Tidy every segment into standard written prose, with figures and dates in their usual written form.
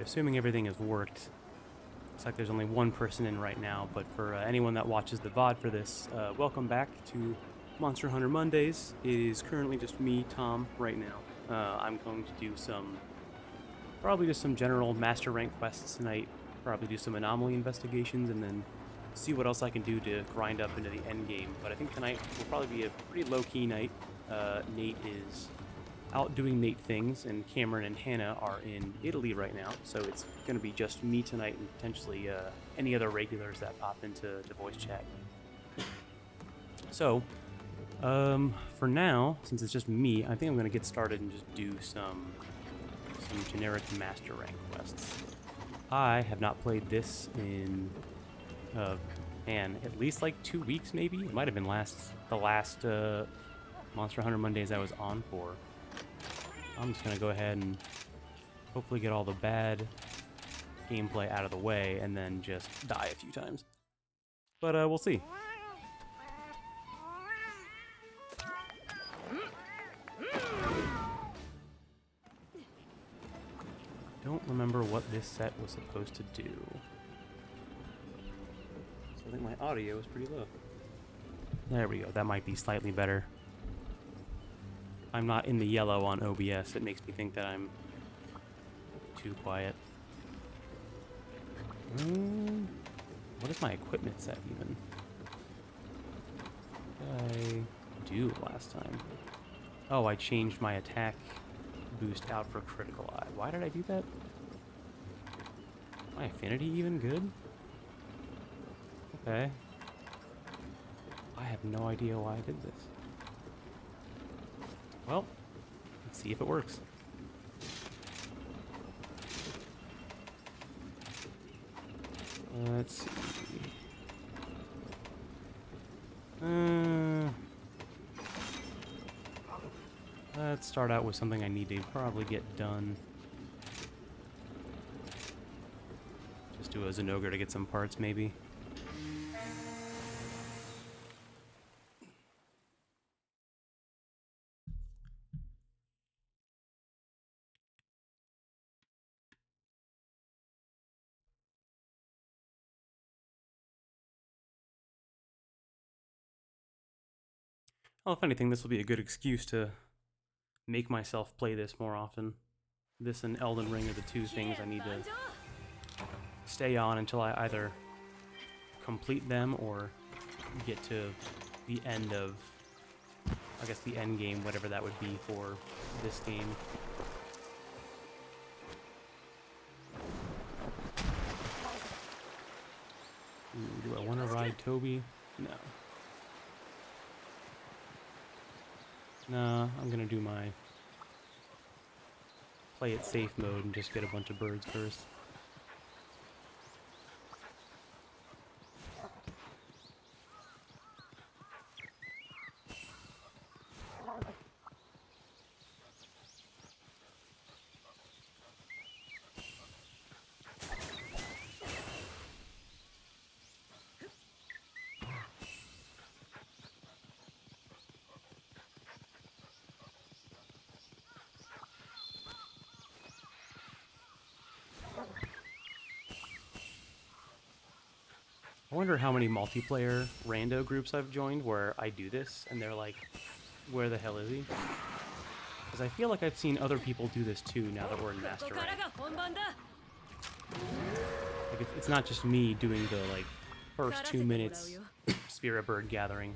Alright, assuming everything has worked. Looks like there's only one person in right now, but for anyone that watches the VOD for this, welcome back to Monster Hunter Mondays. It is currently just me, Tom, right now. I'm going to do probably just some general master rank quests tonight, probably do some Anomaly Investigations, and then see what else I can do to grind up into the end game. But I think tonight will probably be a pretty low-key night. Nate is out doing Nate things, and Cameron and Hannah are in Italy right now, so it's going to be just me tonight and potentially any other regulars that pop into voice chat. So, for now, since it's just me, I think I'm going to get started and just do some generic master rank quests. I have not played this in, man, at least like 2 weeks maybe? It might have been the last Monster Hunter Mondays I was on for. I'm just going to go ahead and hopefully get all the bad gameplay out of the way and then just die a few times. But we'll see. Don't remember what this set was supposed to do. So I think my audio is pretty low. There we go. That might be slightly better. I'm not in the yellow on OBS. It makes me think that I'm too quiet. What is my equipment set even? What did I do last time? Oh, I changed my attack boost out for critical eye. Why did I do that? My affinity even good? Okay. I have no idea why I did this. Well, let's see if it works. Let's see. Let's start out with something I need to probably get done. Just do a Zenogre to get some parts, maybe. Well, if anything, this will be a good excuse to make myself play this more often. This and Elden Ring are the two things I need to stay on until I either complete them or get to the end of, I guess, the end game, whatever that would be for this game. Ooh, do I want to ride Toby? No. Nah, I'm gonna do my play it safe mode and just get a bunch of birds first. I wonder how many multiplayer rando groups I've joined where I do this and they're like, where the hell is he? Because I feel like I've seen other people do this too now that we're in Master Rank. Like it's not just me doing the like first 2 minutes Spirit Bird gathering.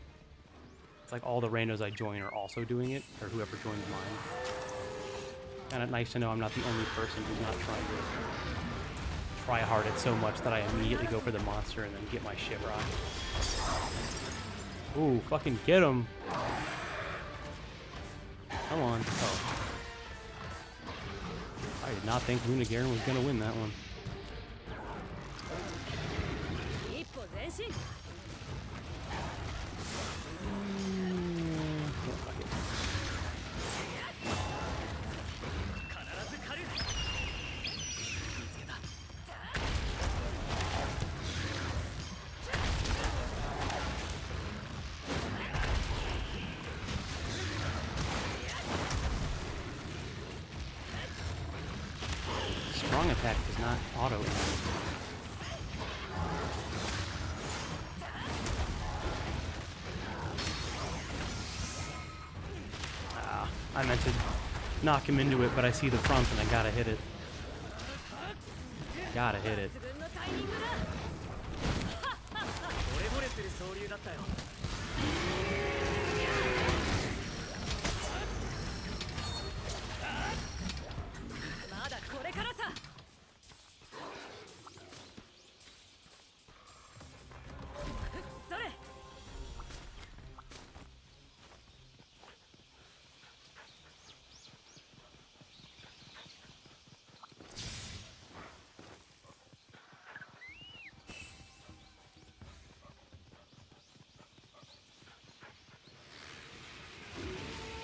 It's like all the randos I join are also doing it, or whoever joins mine. Kind of nice to know I'm not the only person who's not trying to try hard it so much that I immediately go for the monster and then get my shit rocked. Ooh, fucking get him! Come on. Oh. I did not think Luna Garen was gonna win that one. strong attack does not auto aim. I meant to knock him into it, but I see the front and I gotta hit it. Gotta hit it.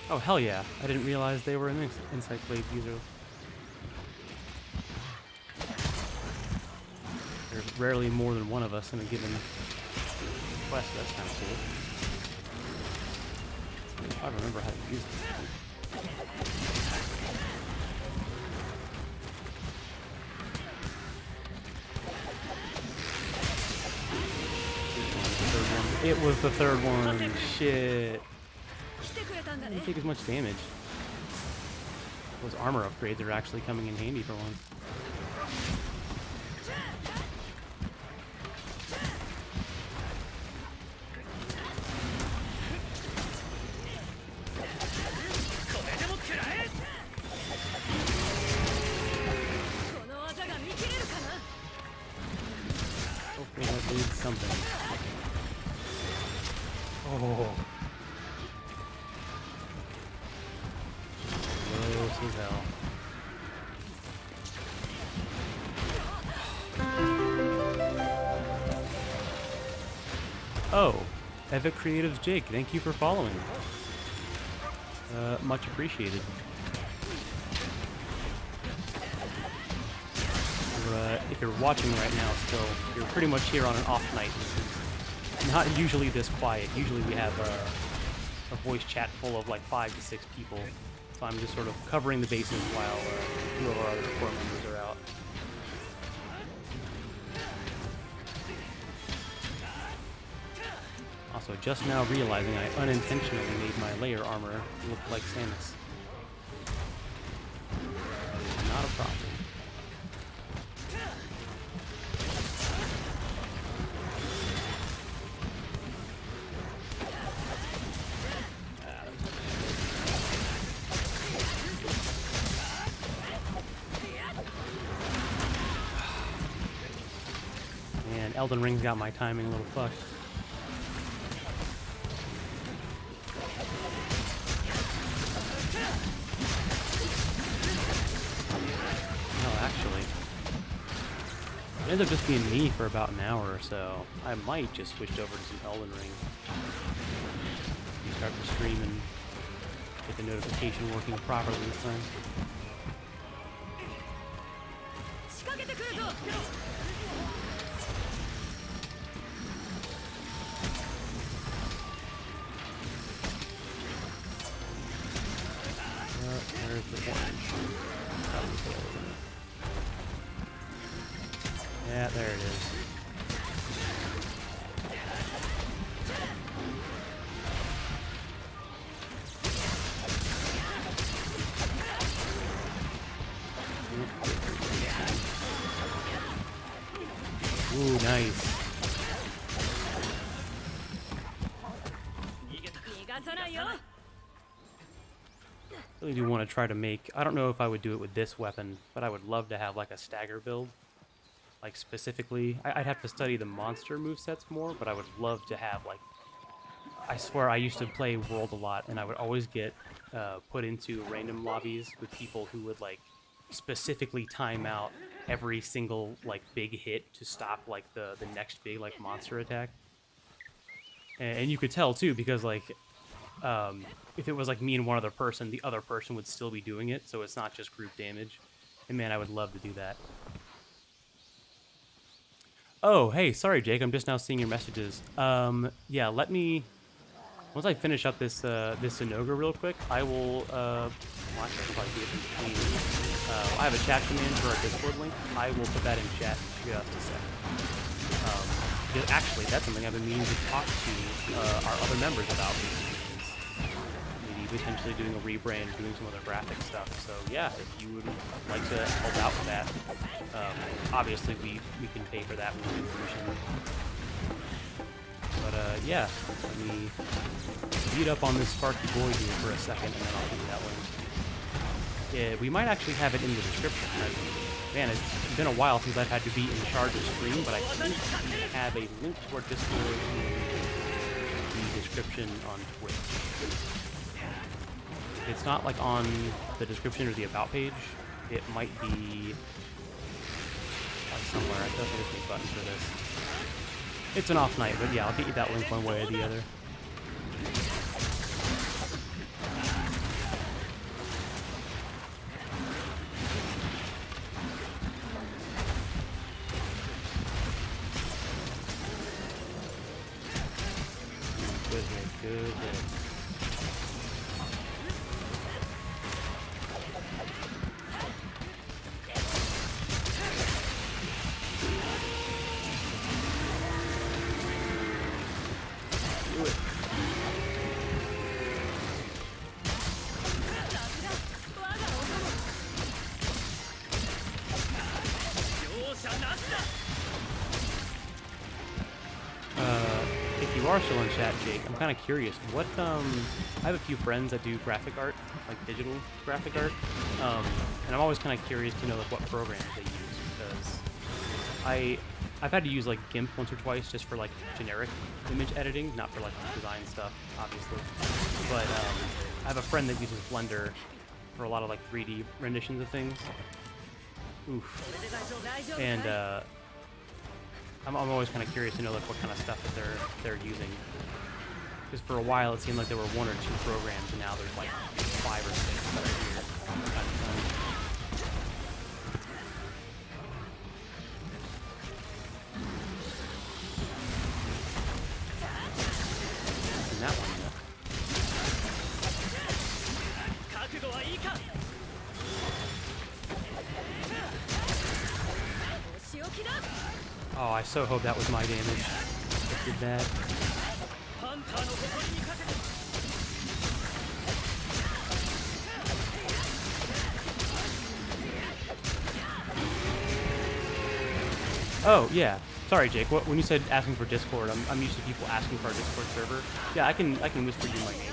Oh, hell yeah. I didn't realize they were in Insight Blade either. There's rarely more than one of us in a given quest. That's kind of cool. I remember how to use this. It was the third one. Shit. Didn't take as much damage. Those armor upgrades are actually coming in handy for once. Hopefully that leads something. Oh. Close as hell. Oh, Epic Creatives Jake, thank you for following. Much appreciated. If you're watching right now still, you're pretty much here on an off night. This is not usually this quiet. Usually we have a voice chat full of like 5 to 6 people. So I'm just sort of covering the bases while 2 of our other core members are out. Also, just now realizing I unintentionally made my layer armor look like Samus. Not a problem. And Elden Ring's got my timing a little fucked. It ends up just being me for about an hour or so. I might just switch over to some Elden Ring. Start the stream and get the notification working properly this time. There's the orange. Yeah, there it is. Ooh, nice. I really do want to try to make, I don't know if I would do it with this weapon, but I would love to have like a stagger build. Like specifically, I'd have to study the monster movesets more, but I would love to have like, I swear I used to play World a lot and I would always get put into random lobbies with people who would like specifically time out every single like big hit to stop like the next big like monster attack. And you could tell too, because like if it was like me and one other person, the other person would still be doing it, so it's not just group damage. And man, I would love to do that. Oh, hey, sorry, Jake. I'm just now seeing your messages. Yeah, let me Once I finish up this this Sinoga real quick, I will well, actually, I can probably do it in between. I have a chat command for our Discord link. I will put that in chat just a second. Because actually, that's something I've been meaning to talk to our other members about recently. Maybe potentially doing a rebrand or doing some other graphic stuff. So yeah, if you would like to help out with that, obviously we can pay for that with permission. But yeah, let me beat up on this Sparky boy here for a second, and then I'll give you that link. Yeah, we might actually have it in the description. Man, it's been a while since I've had to be in charge of stream, but I think we have a link to our Discord in the description on Twitch. It's not like on the description or the about page. It might be like somewhere. I don't think there's any button for this. It's an off night, but yeah, I'll get you that link one way or the other. Good hit, good hit. If you are still in chat, Jake, I'm kind of curious. What I have a few friends that do graphic art, like digital graphic art, and I'm always kind of curious to know like what programs they use, because I've had to use like GIMP once or twice just for like generic image editing, not for like design stuff, obviously. But I have a friend that uses Blender for a lot of like 3D renditions of things. Oof. And I'm always kind of curious to know like what kind of stuff that they're using. Because for a while it seemed like there were 1 or 2 programs, and now there's like 5 or 6 that are here. Kind of fun. And that one, though. Oh, I so hope that was my damage that did that. Oh, yeah. Sorry, Jake. When you said asking for Discord, I'm used to people asking for our Discord server. Yeah, I can whisper you my name here.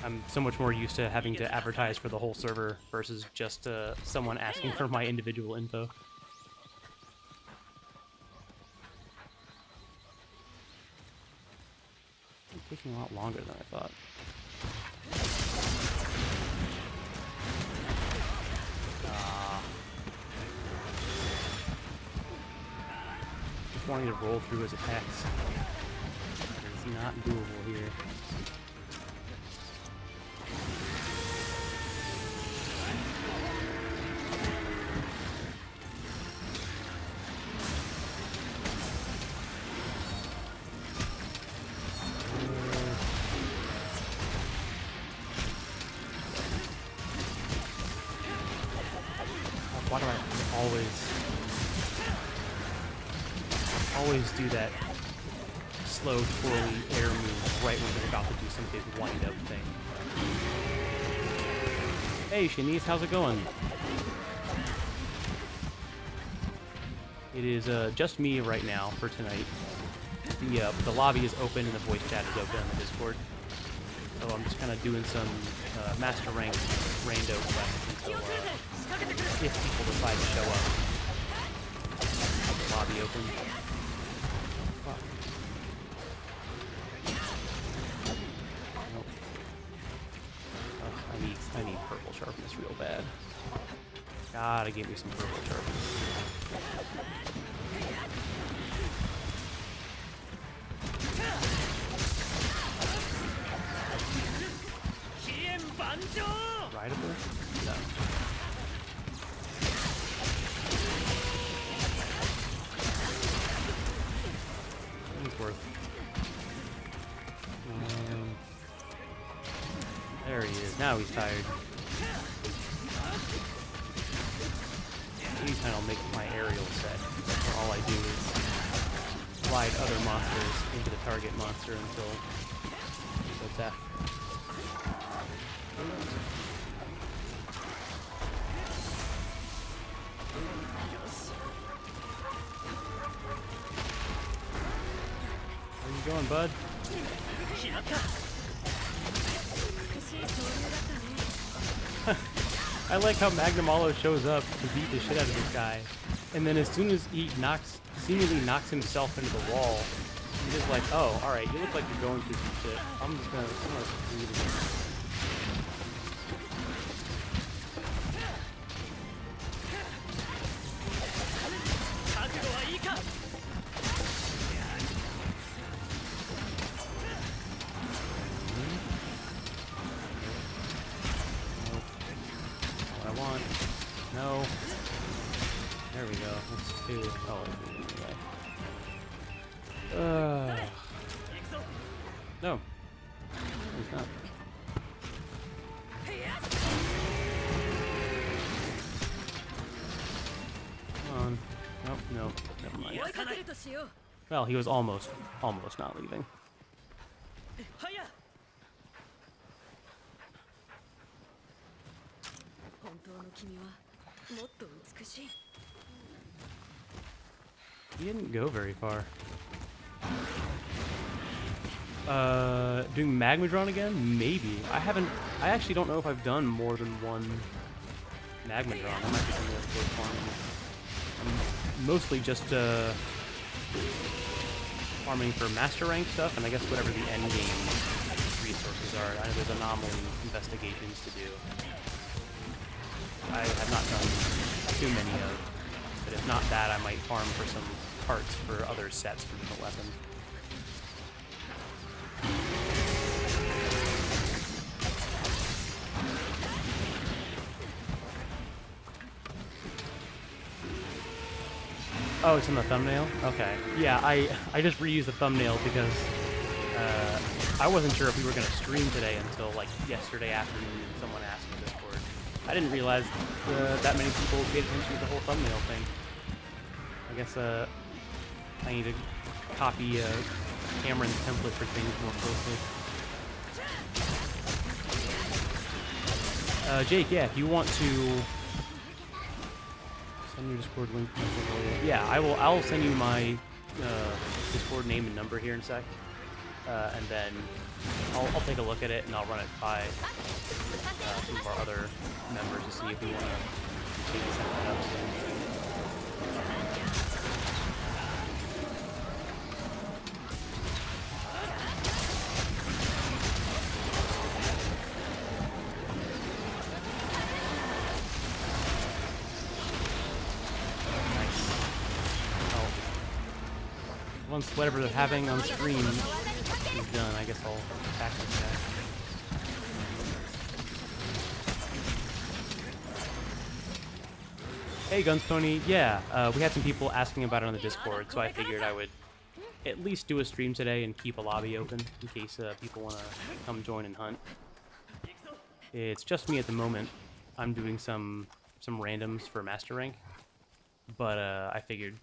I'm so much more used to having to advertise for the whole server versus just someone asking for my individual info. It's taking a lot longer than I thought. Just wanting to roll through his attacks. It's not doable here. Why do I always do that slow, twirly air move right when they're about to do some big wind-up thing? Hey, Shanice, how's it going? It is just me right now for tonight. The lobby is open and the voice chat is open on the Discord. So I'm just kind of doing some master rank rando quests until if people decide to show up. Have the lobby open. Fuck. Nope. Oh, I need purple sharpness real bad. Gotta give me some purple sharpness. Rideable? No. worth. There he is. Now he's tired. Anytime I'll make my aerial set, where all I do is slide other monsters into the target monster until it's death. Where you going, bud? I like how Magmadron shows up to beat the shit out of this guy, and then as soon as he seemingly knocks himself into the wall, he's just like, oh, alright, you look like you're going through some shit. I'm gonna leave it. No. There we go. That's 2. Oh, no. He's not. Come on. Nope, no. Never mind. Well, he was almost not leaving. He didn't go very far. Doing Magmadron again? Maybe. I actually don't know if I've done more than one Magmadron. That might be something that's worth farming. I'm mostly just farming for master rank stuff, and I guess whatever the end game resources are. I know there's Anomaly Investigations to do. I have not done too many of, but if not that, I might farm for some parts for other sets for different weapons. Oh, it's in the thumbnail? Okay. Yeah, I just reused the thumbnail because I wasn't sure if we were going to stream today until like yesterday afternoon and someone asked me this. I didn't realize that many people paid attention to the whole thumbnail thing. I guess I need to copy Cameron's template for things more closely. Jake, yeah, if you want to send your Discord link, yeah, I'll send you my Discord name and number here in a sec, and then I'll take a look at it and I'll run it by some of our other members to see if we want to maybe set that up soon. Nice. Oh. Once whatever they're having on stream is done, I guess I'll attack this guy. Hey Guns Pony, yeah, we had some people asking about it on the Discord, so I figured I would at least do a stream today and keep a lobby open in case people want to come join and hunt. It's just me at the moment. I'm doing some randoms for Master Rank, but I figured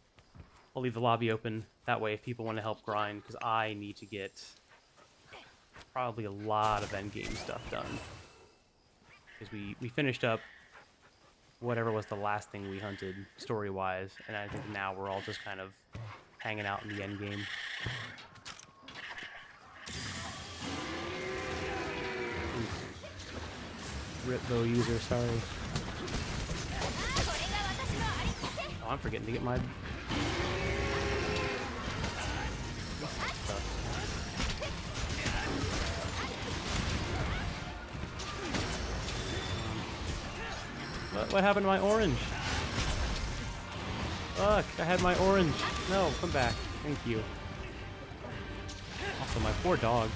I'll leave the lobby open. That way if people want to help grind, because I need to get probably a lot of endgame stuff done. Because we finished up whatever was the last thing we hunted story-wise, and I think now we're all just kind of hanging out in the end game. Rip bow user, sorry. Oh, I'm forgetting to get my What happened to my orange? Fuck, I had my orange. No, come back. Thank you. Also, my poor dog.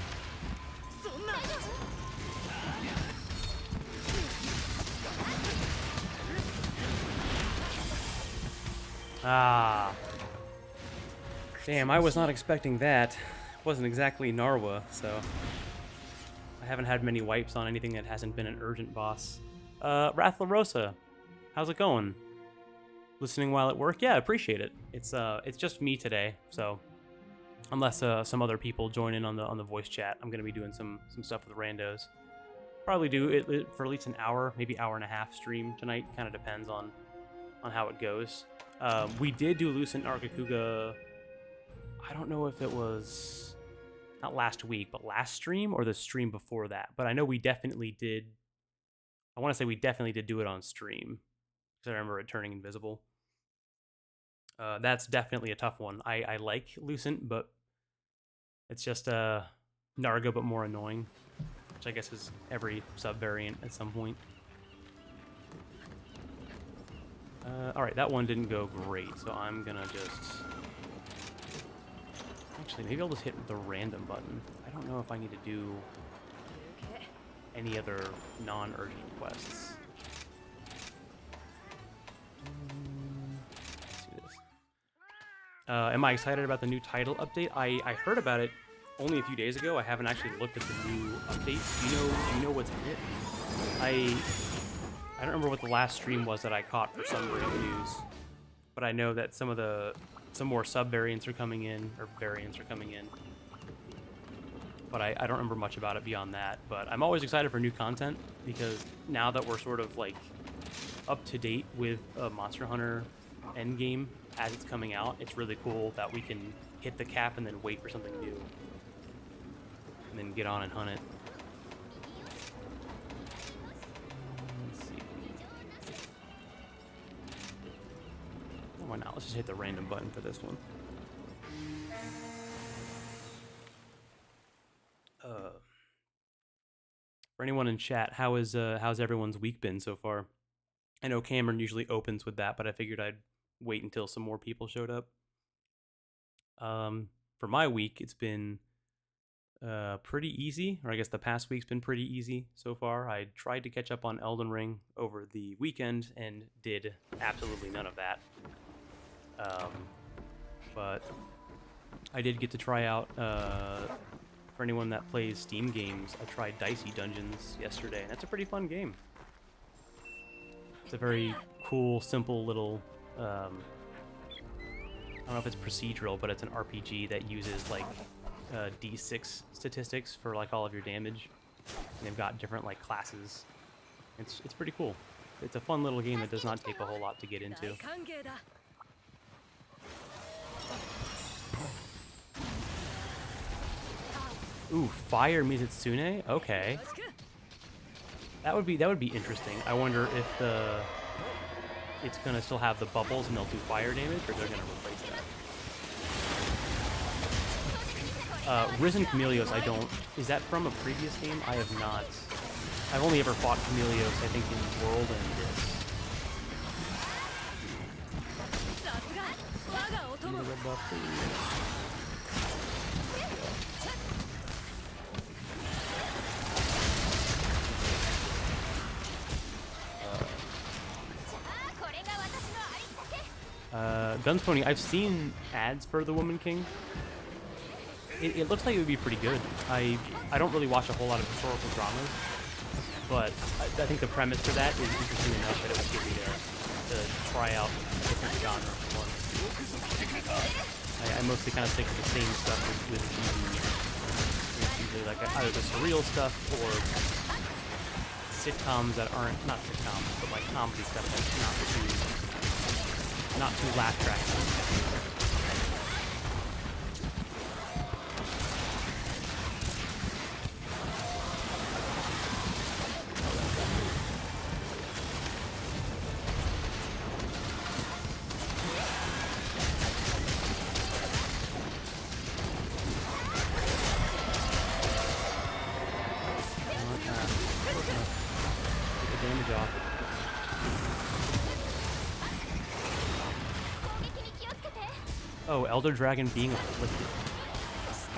Ah. Damn, I was not expecting that. Wasn't exactly Narwa, so I haven't had many wipes on anything that hasn't been an urgent boss. Wrath La Rosa, how's it going? Listening while at work? Yeah, appreciate it. It's just me today, so unless some other people join in on the voice chat, I'm gonna be doing some stuff with randos. Probably do it for at least an hour, maybe hour and a half stream tonight. Kind of depends on how it goes. We did do Lucent Arkakuga. I don't know if it was not last week, but last stream or the stream before that. But I know we definitely did. I want to say we definitely did do it on stream because I remember it turning invisible. That's definitely a tough one. I like Lucent, but it's just Narga, but more annoying, which I guess is every sub-variant at some point. Alright, that one didn't go great, so I'm gonna just... Actually, maybe I'll just hit the random button. I don't know if I need to do any other non-urgent quests. Let's do this. Am I excited about the new title update? I heard about it only a few days ago. I haven't actually looked at the new update. Do you know what's in it? I don't remember what the last stream was that I caught for Sunbreak news, but I know that some more sub-variants are coming in, or variants are coming in. But I don't remember much about it beyond that. But I'm always excited for new content, because now that we're sort of like up to date with Monster Hunter Endgame as it's coming out, it's really cool that we can hit the cap and then wait for something new. And then get on and hunt it. Let's see. Why not? Let's just hit the random button for this one. For anyone in chat, how's everyone's week been so far? I know Cameron usually opens with that, but I figured I'd wait until some more people showed up. For my week, it's been pretty easy, or I guess the past week's been pretty easy so far. I tried to catch up on Elden Ring over the weekend and did absolutely none of that. But I did get to try out, for anyone that plays Steam games, I tried Dicey Dungeons yesterday, and that's a pretty fun game. It's a very cool, simple little, I don't know if it's procedural, but it's an RPG that uses like D6 statistics for like all of your damage. And they've got different like classes. It's pretty cool. It's a fun little game that does not take a whole lot to get into. Ooh, Fire Mizitsune? Okay. That would be interesting. I wonder if it's gonna still have the bubbles and they'll do fire damage, or they're gonna replace that. Risen Chameleos, I don't... Is that from a previous game? I have not... I've only ever fought Chameleos, I think, in World and this. Red buff, please. Guns Pony, I've seen ads for the Woman King. It looks like it would be pretty good. I don't really watch a whole lot of historical dramas, but I think the premise for that is interesting enough that it would get me to try out different genres at once. I mostly kind of stick to the same stuff with TV. It's usually like either the surreal stuff or sitcoms that aren't, not sitcoms, but like comedy stuff that's not too laugh tracking. Oh, Elder Dragon being afflicted.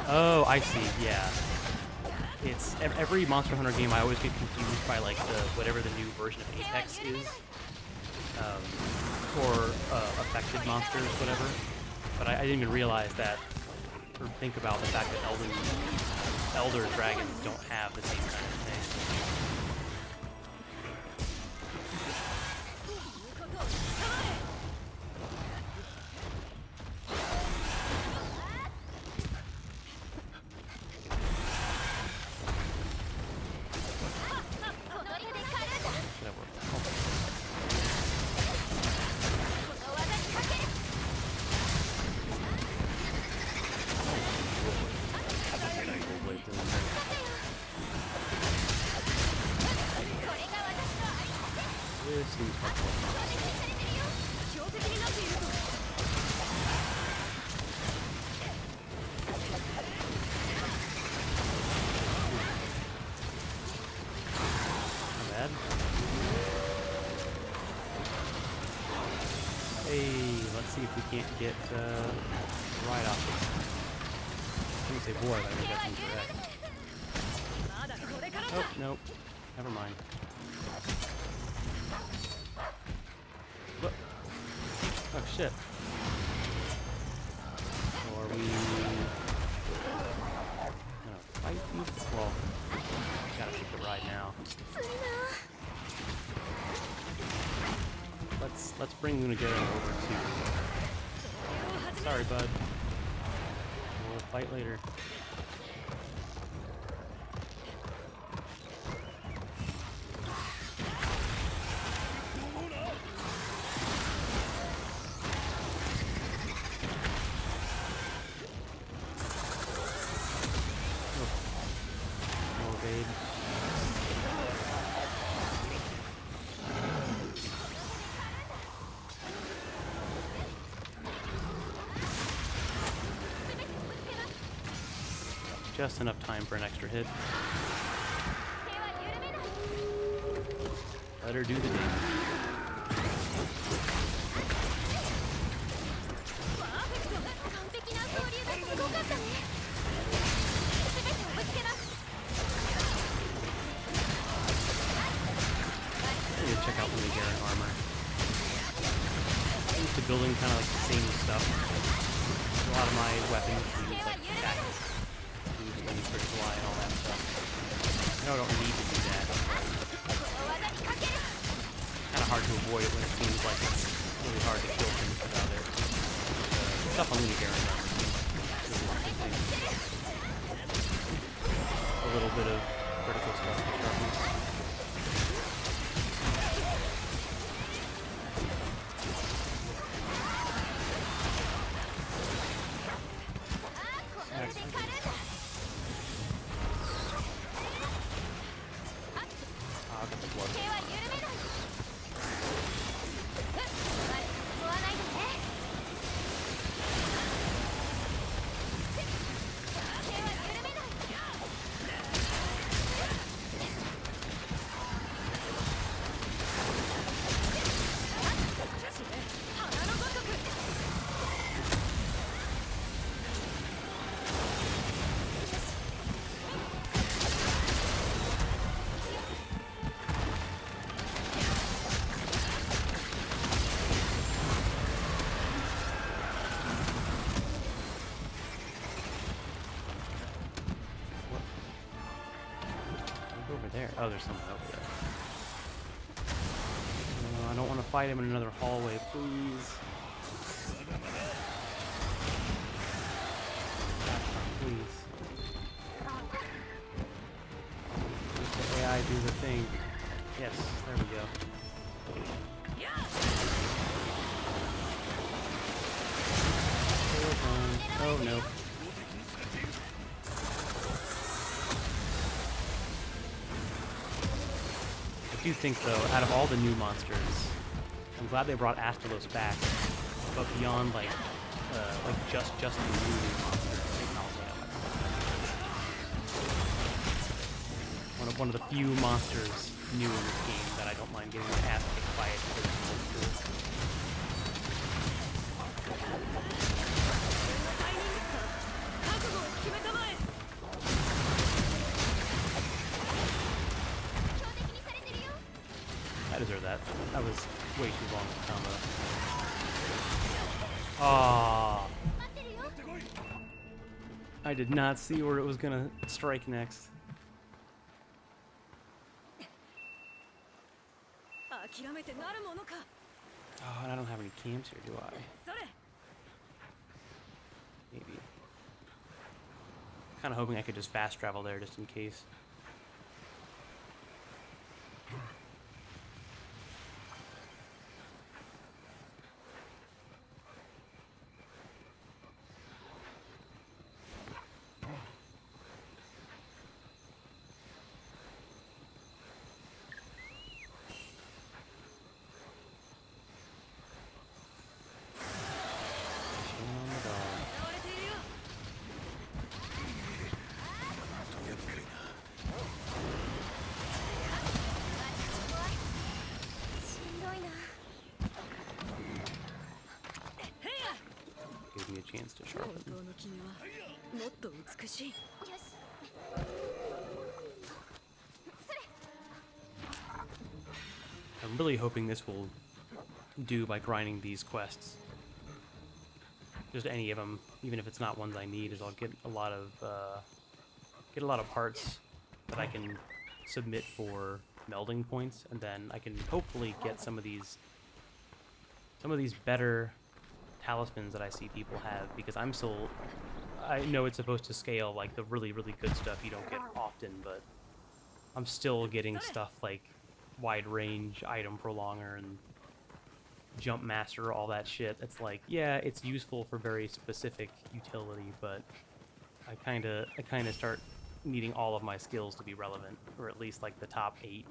Oh, I see, yeah. It's every Monster Hunter game I always get confused by like whatever the new version of Apex is. Or affected monsters, whatever. But I didn't even realize that, or think about the fact that Elder Dragons don't have the same kind of thing. This seems helpful. Not bad. Hey, let's see if we can't get right off this. I was gonna say boy, but I think that's incorrect. Oh, nope. Never mind. What? Oh shit. So are we gonna fight these? Well, gotta take the ride now. Let's bring Lunagaren over too. Sorry, bud. We'll fight later. Just enough time for an extra hit. Let her do the damage. I need to check out Lunagaren armor. I'm used to building kind of like the same stuff. A lot of my weapons use like attacks. Critical eye and all that stuff. I know I don't need to do that. Kind of hard to avoid it when it seems like it's really hard to kill things without it. Stuff on Lunagaren a little bit of critical stuff to sharpness. Oh, there's someone over there. No, I don't want to fight him in another hallway, please. Please. Let the AI do the thing. Yes, there we go. Oh no. I do think, though, out of all the new monsters, I'm glad they brought Astalos back. But beyond like just the new monsters, one of the few monsters new in this game that I don't mind getting my ass kicked by it because it's so cool. I deserve that. That was way too long of a combo. Ah. I did not see where it was gonna strike next. Oh, and I don't have any camps here, do I? Maybe. Kind of hoping I could just fast travel there just in case. Give me a chance to sharpen. I'm really hoping this will do by grinding these quests. Just any of them, even if it's not ones I need, is I'll get a lot of parts that I can submit for melding points, and then I can hopefully get some of these better talismans that I see people have, because I know it's supposed to scale like the really, really good stuff you don't get often, but I'm still getting stuff like wide range item prolonger and jump master, all that shit. It's like, yeah, it's useful for very specific utility, but I kind of start needing all of my skills to be relevant, or at least like the top 8.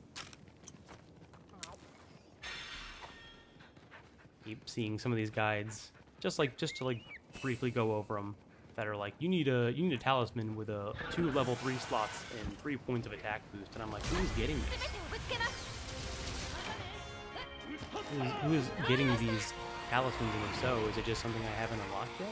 Keep seeing some of these guides, just to briefly go over them, that are like, you need a talisman with 2 level 3 slots and 3 points of attack boost, and I'm like, who's getting this? Who is getting these talismans, and if so, is it just something I haven't unlocked yet?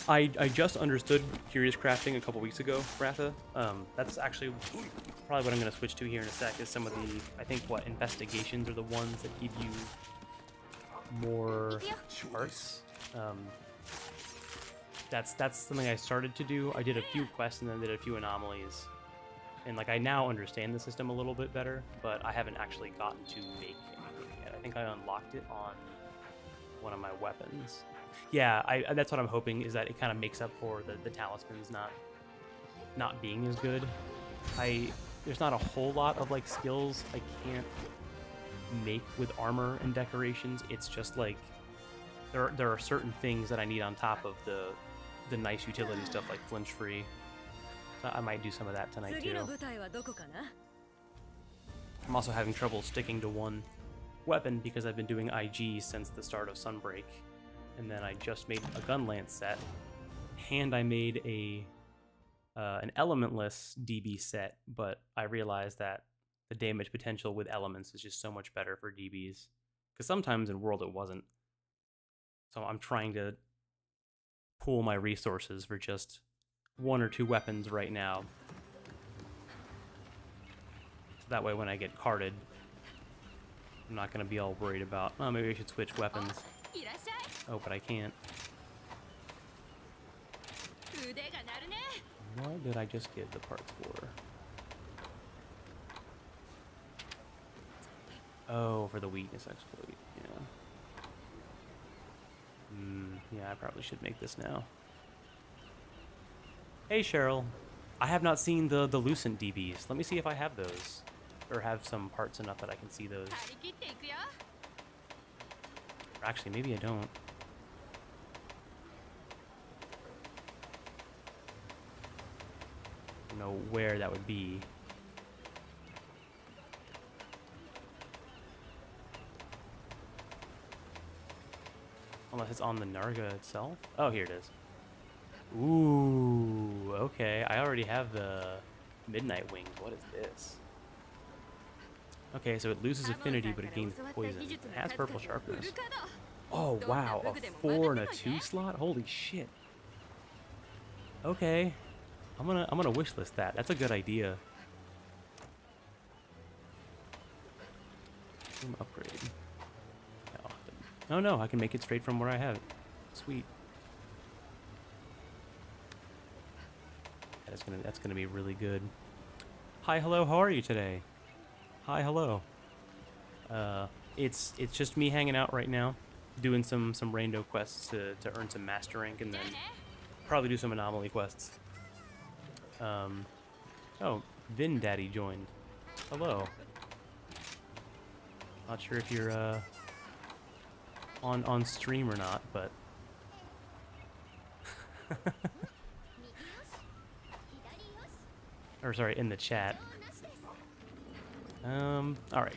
I just understood Curious Crafting a couple weeks ago, Ratha. That's actually probably what I'm going to switch to here in a sec, is some of the, I think, investigations are the ones that give you more parts. That's something I started to do. I did a few quests and then did a few anomalies. And like, I now understand the system a little bit better, but I haven't actually gotten to make anything yet. I think I unlocked it on one of my weapons. Yeah, that's what I'm hoping, is that it kind of makes up for the talismans not being as good. There's not a whole lot of like skills I can't make with armor and decorations. It's just like there are certain things that I need on top of the nice utility stuff like flinch free. So I might do some of that tonight too. I'm also having trouble sticking to one weapon because I've been doing IG since the start of Sunbreak. And then I just made a gun lance set, and I made an elementless DB set, but I realized that the damage potential with elements is just so much better for DBs, because sometimes in World it wasn't. So I'm trying to pool my resources for just 1 or 2 weapons right now. So that way when I get carded, I'm not going to be all worried about, oh, maybe I should switch weapons. Oh, but I can't. What did I just give the parts for? Oh, for the weakness exploit, yeah. Yeah, I probably should make this now. Hey, Cheryl. I have not seen the Lucent DBs. Let me see if I have those. Or have some parts enough that I can see those. Or actually, maybe I don't. I don't know where that would be. Unless it's on the Narga itself. Oh, here it is. Ooh, okay. I already have the Midnight Wings. What is this? Okay, so it loses affinity, but it gains poison. It has purple sharpness. Oh, wow. A 4 and a 2 slot? Holy shit. Okay. I'm gonna wishlist that. That's a good idea. Upgrade. Oh no, I can make it straight from where I have it. Sweet. That's gonna be really good. Hi, hello, how are you today? Hi, hello. It's just me hanging out right now, doing some rando quests to earn some master rank, and then probably do some anomaly quests. Oh, Vin Daddy joined. Hello. Not sure if you're on stream or not, but or sorry, in the chat. All right.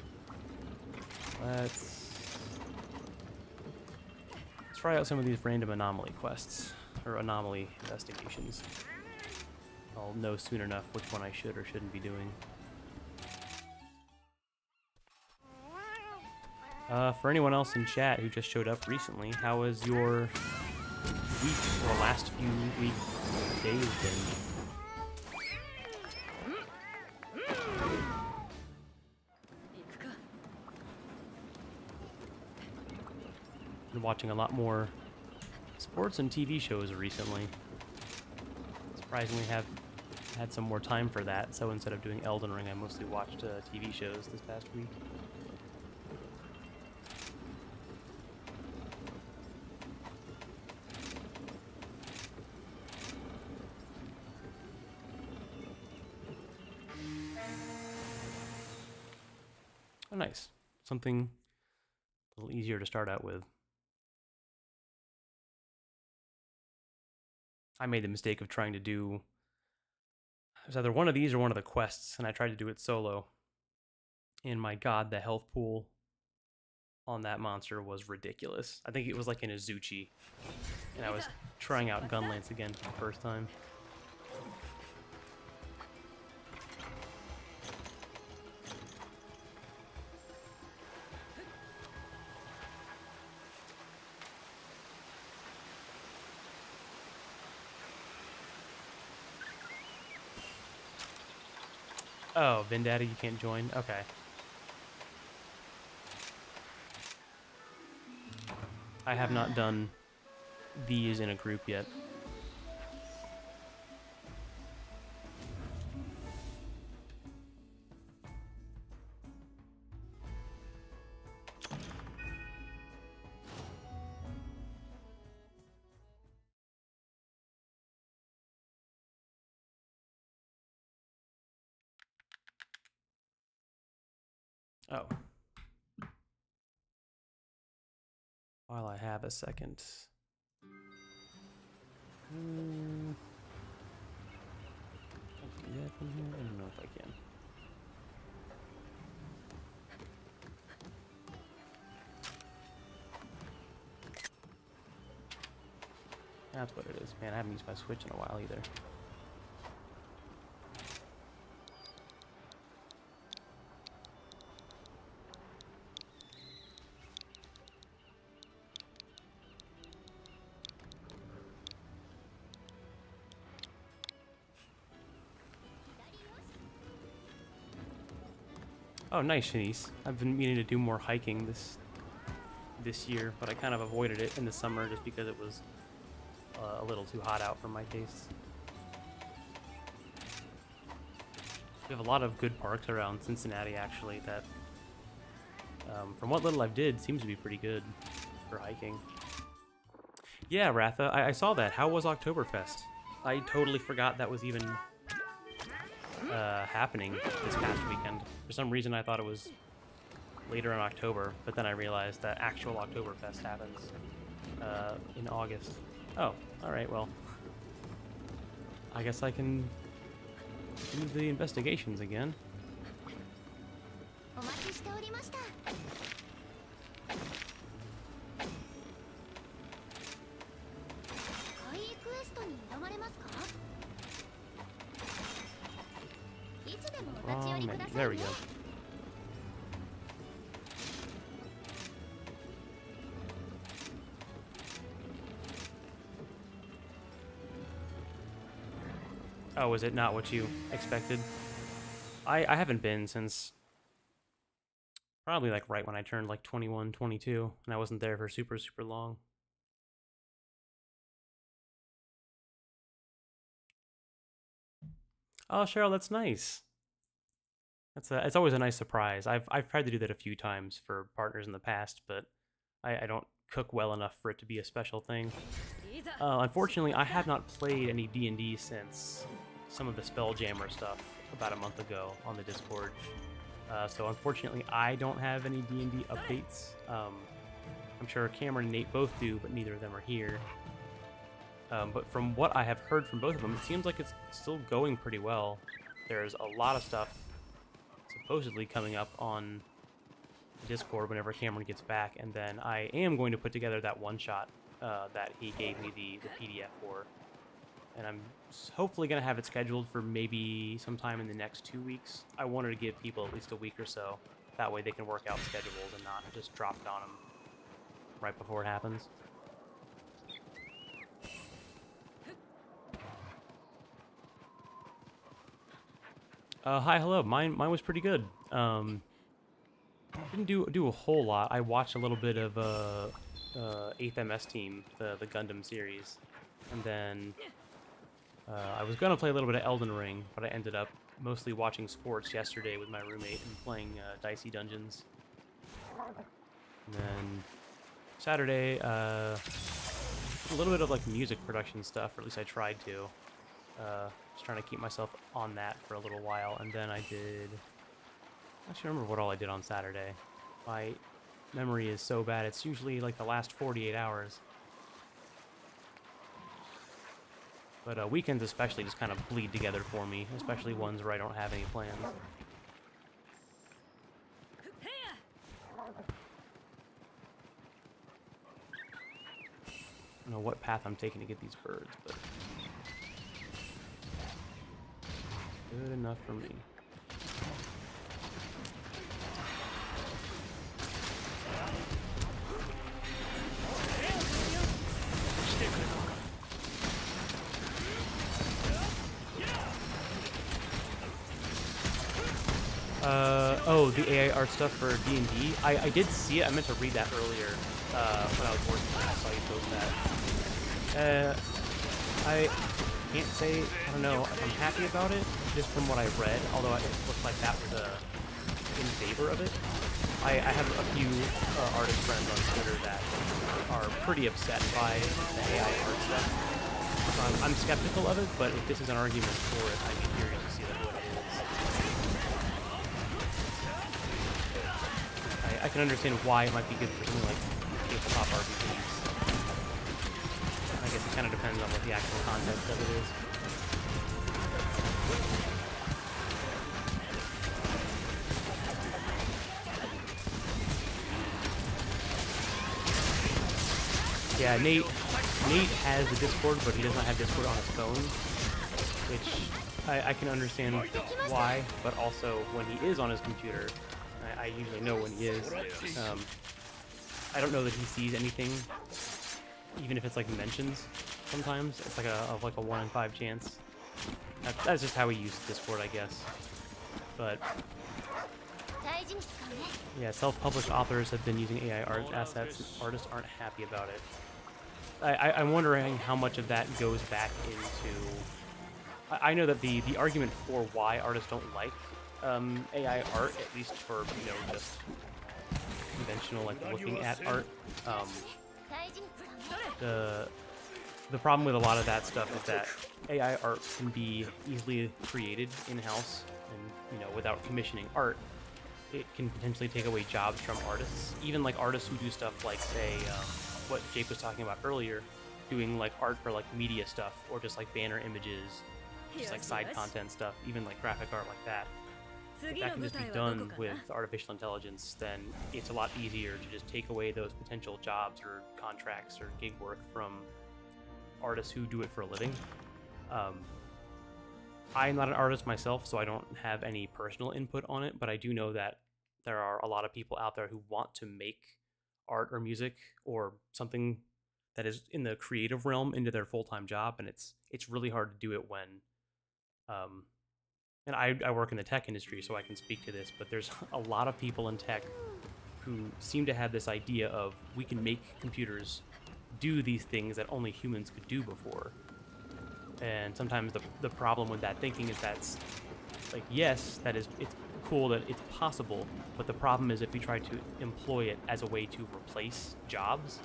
Let's try out some of these random anomaly quests or anomaly investigations. I'll know soon enough which one I should or shouldn't be doing. For anyone else in chat who just showed up recently, how has your week or last few days been? Been watching a lot more sports and TV shows recently. Surprisingly, have had some more time for that. So instead of doing Elden Ring, I mostly watched TV shows this past week. Oh, nice. Something a little easier to start out with. I made the mistake of trying to do... It was either one of these or one of the quests, and I tried to do it solo. And my god, the health pool on that monster was ridiculous. I think it was like an Azuchi, and I was trying out Gunlance again for the first time. Oh, Vin Daddy, you can't join? Okay. I have not done these in a group yet. Oh. While I have a second. Can I do that from here? I don't know if I can. That's what it is. Man, I haven't used my Switch in a while either. Oh, nice, Shanice. I've been meaning to do more hiking this year, but I kind of avoided it in the summer just because it was a little too hot out for my tastes. We have a lot of good parks around Cincinnati, actually, that, from what little I've did, seems to be pretty good for hiking. Yeah, Ratha, I saw that. How was Oktoberfest? I totally forgot that was even happening this past weekend. For some reason, I thought it was later in October, but then I realized that actual Oktoberfest happens in August. Oh, alright, well. I guess I can do the investigations again. Wrong menu. There we go. Oh, was it not what you expected? I haven't been since Probably like right when I turned like 21, 22, and I wasn't there for super, super long. Oh, Cheryl, that's nice. It's always a nice surprise. I've tried to do that a few times for partners in the past, but I don't cook well enough for it to be a special thing. Unfortunately, I have not played any D&D since some of the Spelljammer stuff about a month ago on the Discord. So unfortunately, I don't have any D&D updates. I'm sure Cameron and Nate both do, but neither of them are here. But from what I have heard from both of them, it seems like it's still going pretty well. There's a lot of stuff supposedly coming up on Discord whenever Cameron gets back, and then I am going to put together that one-shot that he gave me the PDF for. And I'm hopefully going to have it scheduled for maybe sometime in the next 2 weeks. I wanted to give people at least a week or so. That way they can work out schedules and not just drop it on them right before it happens. Hi, hello. Mine was pretty good. Didn't do a whole lot. I watched a little bit of 8th MS Team, the Gundam series, and then I was gonna play a little bit of Elden Ring, but I ended up mostly watching sports yesterday with my roommate and playing Dicey Dungeons. And then Saturday, a little bit of like music production stuff, or at least I tried to. Just trying to keep myself on that for a little while, and then I did. I actually remember what all I did on Saturday. My memory is so bad; it's usually like the last 48 hours. But weekends especially just kind of bleed together for me, especially ones where I don't have any plans. I don't know what path I'm taking to get these birds, but good enough for me. Oh, the AI art stuff for D&D. I did see it. I meant to read that earlier when I was working. I saw you post that. I can't say, I don't know if I'm happy about it, just from what I read, although it looked like that was in favor of it. I have a few artist friends on Twitter that are pretty upset by the AI art stuff. So I'm skeptical of it, but if this is an argument for it, I'd be curious to see what it is. I can understand why it might be good for something like tabletop RPGs. I guess it kind of depends on what the actual context of it is. Yeah, Nate has the Discord, but he does not have Discord on his phone, which I can understand why, but also when he is on his computer, I usually know when he is. I don't know that he sees anything, even if it's like mentions. Sometimes it's like a 1 in 5 chance. That's just how he uses Discord, I guess. But yeah, self-published authors have been using AI art assets. Artists aren't happy about it. I'm wondering how much of that goes back into. I know that the argument for why artists don't like AI art, at least for just conventional like looking at art. The problem with a lot of that stuff is that AI art can be easily created in-house, and without commissioning art, it can potentially take away jobs from artists. Even like artists who do stuff like, say, what Jake was talking about earlier, doing like art for like media stuff or just like banner images, just like side content stuff, even like graphic art like that. If that can just be done with artificial intelligence, then it's a lot easier to just take away those potential jobs or contracts or gig work from artists who do it for a living. I'm not an artist myself, so I don't have any personal input on it, but I do know that there are a lot of people out there who want to make art or music or something that is in the creative realm into their full-time job, and it's really hard to do it when and I work in the tech industry, so I can speak to this, but there's a lot of people in tech who seem to have this idea of we can make computers do these things that only humans could do before. And sometimes the problem with that thinking is that's like, yes, it's cool that it's possible, but the problem is if we try to employ it as a way to replace jobs,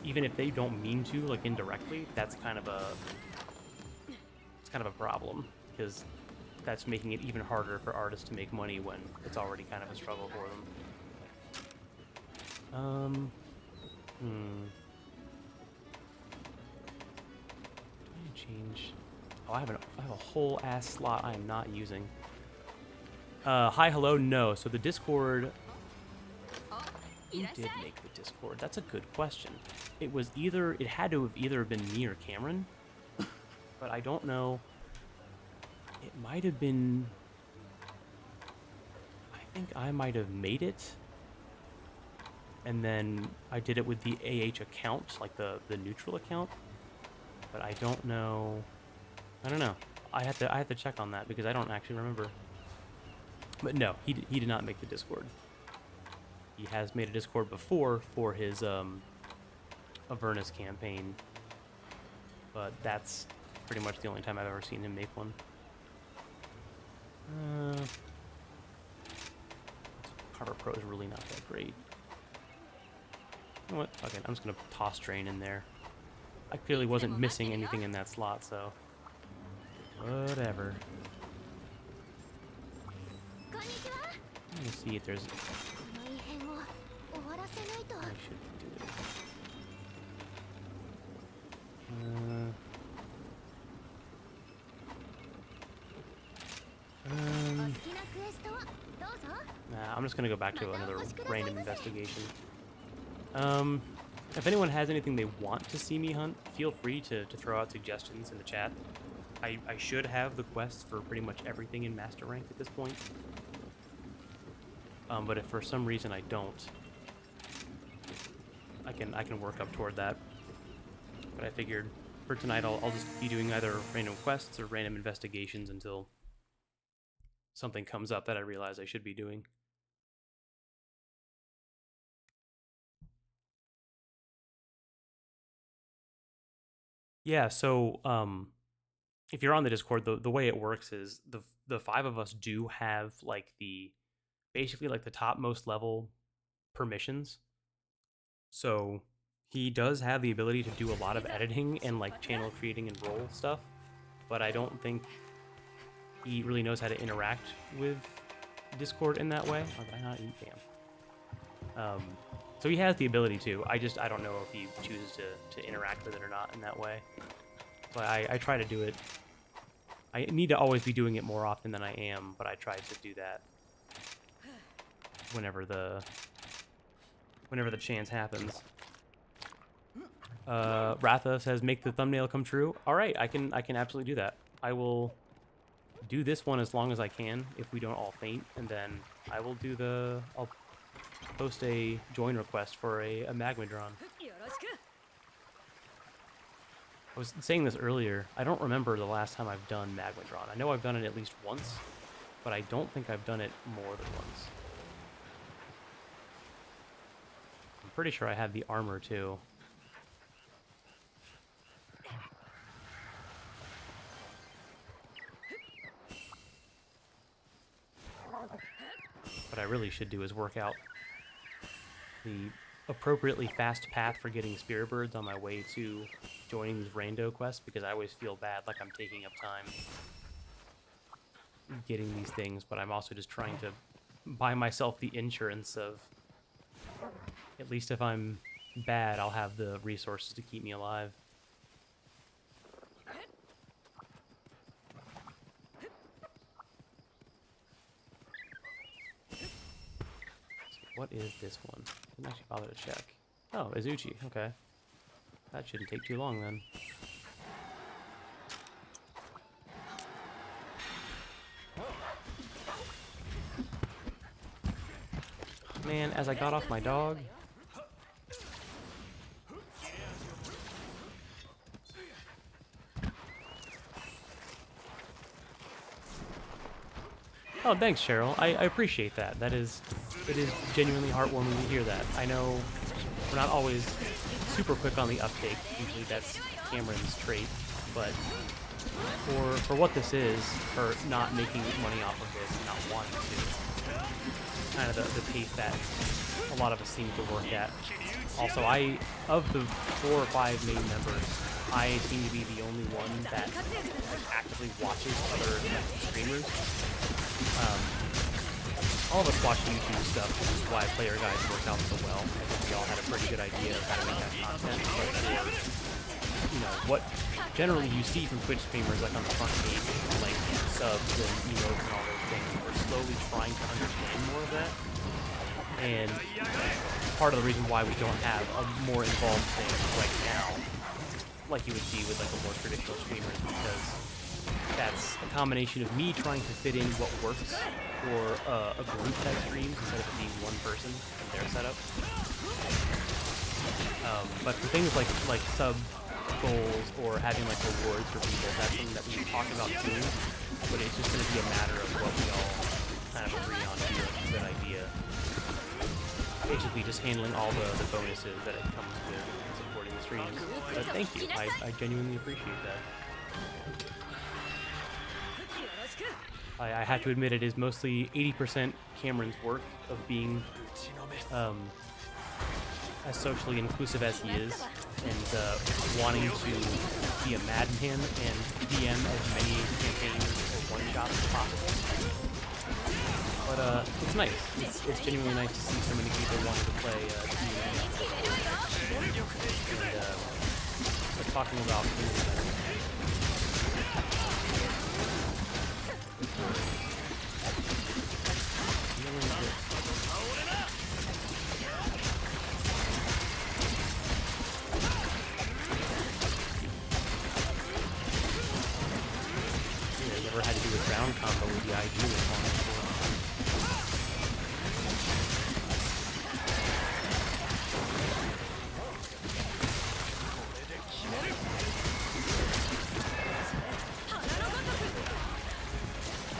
even if they don't mean to, like indirectly, it's kind of a problem, because that's making it even harder for artists to make money when it's already kind of a struggle for them. Change. Oh, I have a whole ass slot I am not using. Hi, hello, no. So the Discord. Who did make the Discord? That's a good question. It had to have either been me or Cameron, but I don't know. It might have been. I think I might have made it, and then I did it with the AH account, like the neutral account. But I don't know. I don't know. I have to check on that because I don't actually remember. But no, he did not make the Discord. He has made a Discord before for his Avernus campaign, but that's pretty much the only time I've ever seen him make one. Carver Pro is really not that great. You know what? Fuck it. I'm just gonna toss Drain in there. I clearly wasn't missing anything in that slot, so whatever. Let me see if there's. I should do it. Nah, I'm just gonna go back to another random investigation. If anyone has anything they want to see me hunt, feel free to throw out suggestions in the chat. I should have the quests for pretty much everything in Master Rank at this point. But if for some reason I don't, I can work up toward that. But I figured for tonight I'll just be doing either random quests or random investigations until something comes up that I realize I should be doing. Yeah, so if you're on the Discord, the way it works is the five of us do have like basically like the topmost level permissions. So he does have the ability to do a lot of editing and like channel creating and role stuff, but I don't think he really knows how to interact with Discord in that way. Oh, did I not eat? Damn. So he has the ability to. I don't know if he chooses to interact with it or not in that way. But I try to do it. I need to always be doing it more often than I am, but I try to do that whenever the chance happens. Ratha says, make the thumbnail come true. All right, I can absolutely do that. I will do this one as long as I can if we don't all faint, and then I will do I'll post a join request for a Magmadron. I was saying this earlier. I don't remember the last time I've done Magmadron. I know I've done it at least once, but I don't think I've done it more than once. I'm pretty sure I have the armor too. What I really should do is work out the appropriately fast path for getting Spirit Birds on my way to joining these rando quests, because I always feel bad like I'm taking up time getting these things, but I'm also just trying to buy myself the insurance of, at least if I'm bad, I'll have the resources to keep me alive. What is this one? I didn't actually bother to check. Oh, Izuchi. Okay. That shouldn't take too long then. Man, as I got off my dog... Oh, thanks, Cheryl. I appreciate that. It is genuinely heartwarming to hear that. I know we're not always super quick on the uptake. Usually that's Cameron's trait, but for what this is, for not making money off of this, and not wanting to, kind of the pace that a lot of us seem to work at. Also, of the 4 or 5 main members, I seem to be the only one that actively watches other streamers. All of us watch YouTube stuff, which is why player guides work out so well. I think we all had a pretty good idea of how to make that content, but for, what generally you see from Twitch streamers, like on the front page, like subs and emotes and all those things, we're slowly trying to understand more of that. And part of the reason why we don't have a more involved thing right now, like you would see with like a more traditional streamer, is because that's a combination of me trying to fit in what works for a group type stream instead of it being one person and their setup. But for things like sub goals or having like rewards for people, that's something that we've talked about doing, but it's just going to be a matter of what we all kind of agree on to be a good idea. Basically just handling all the bonuses that it comes with supporting the streams. But thank you, I genuinely appreciate that. I have to admit it is mostly 80% Cameron's work of being as socially inclusive as he is, and wanting to be a madman and DM as many campaigns or one-shots as possible. But it's nice. It's genuinely nice to see so many people wanting to play team. And we're talking about things that never had to do a ground combo with the IG this long before.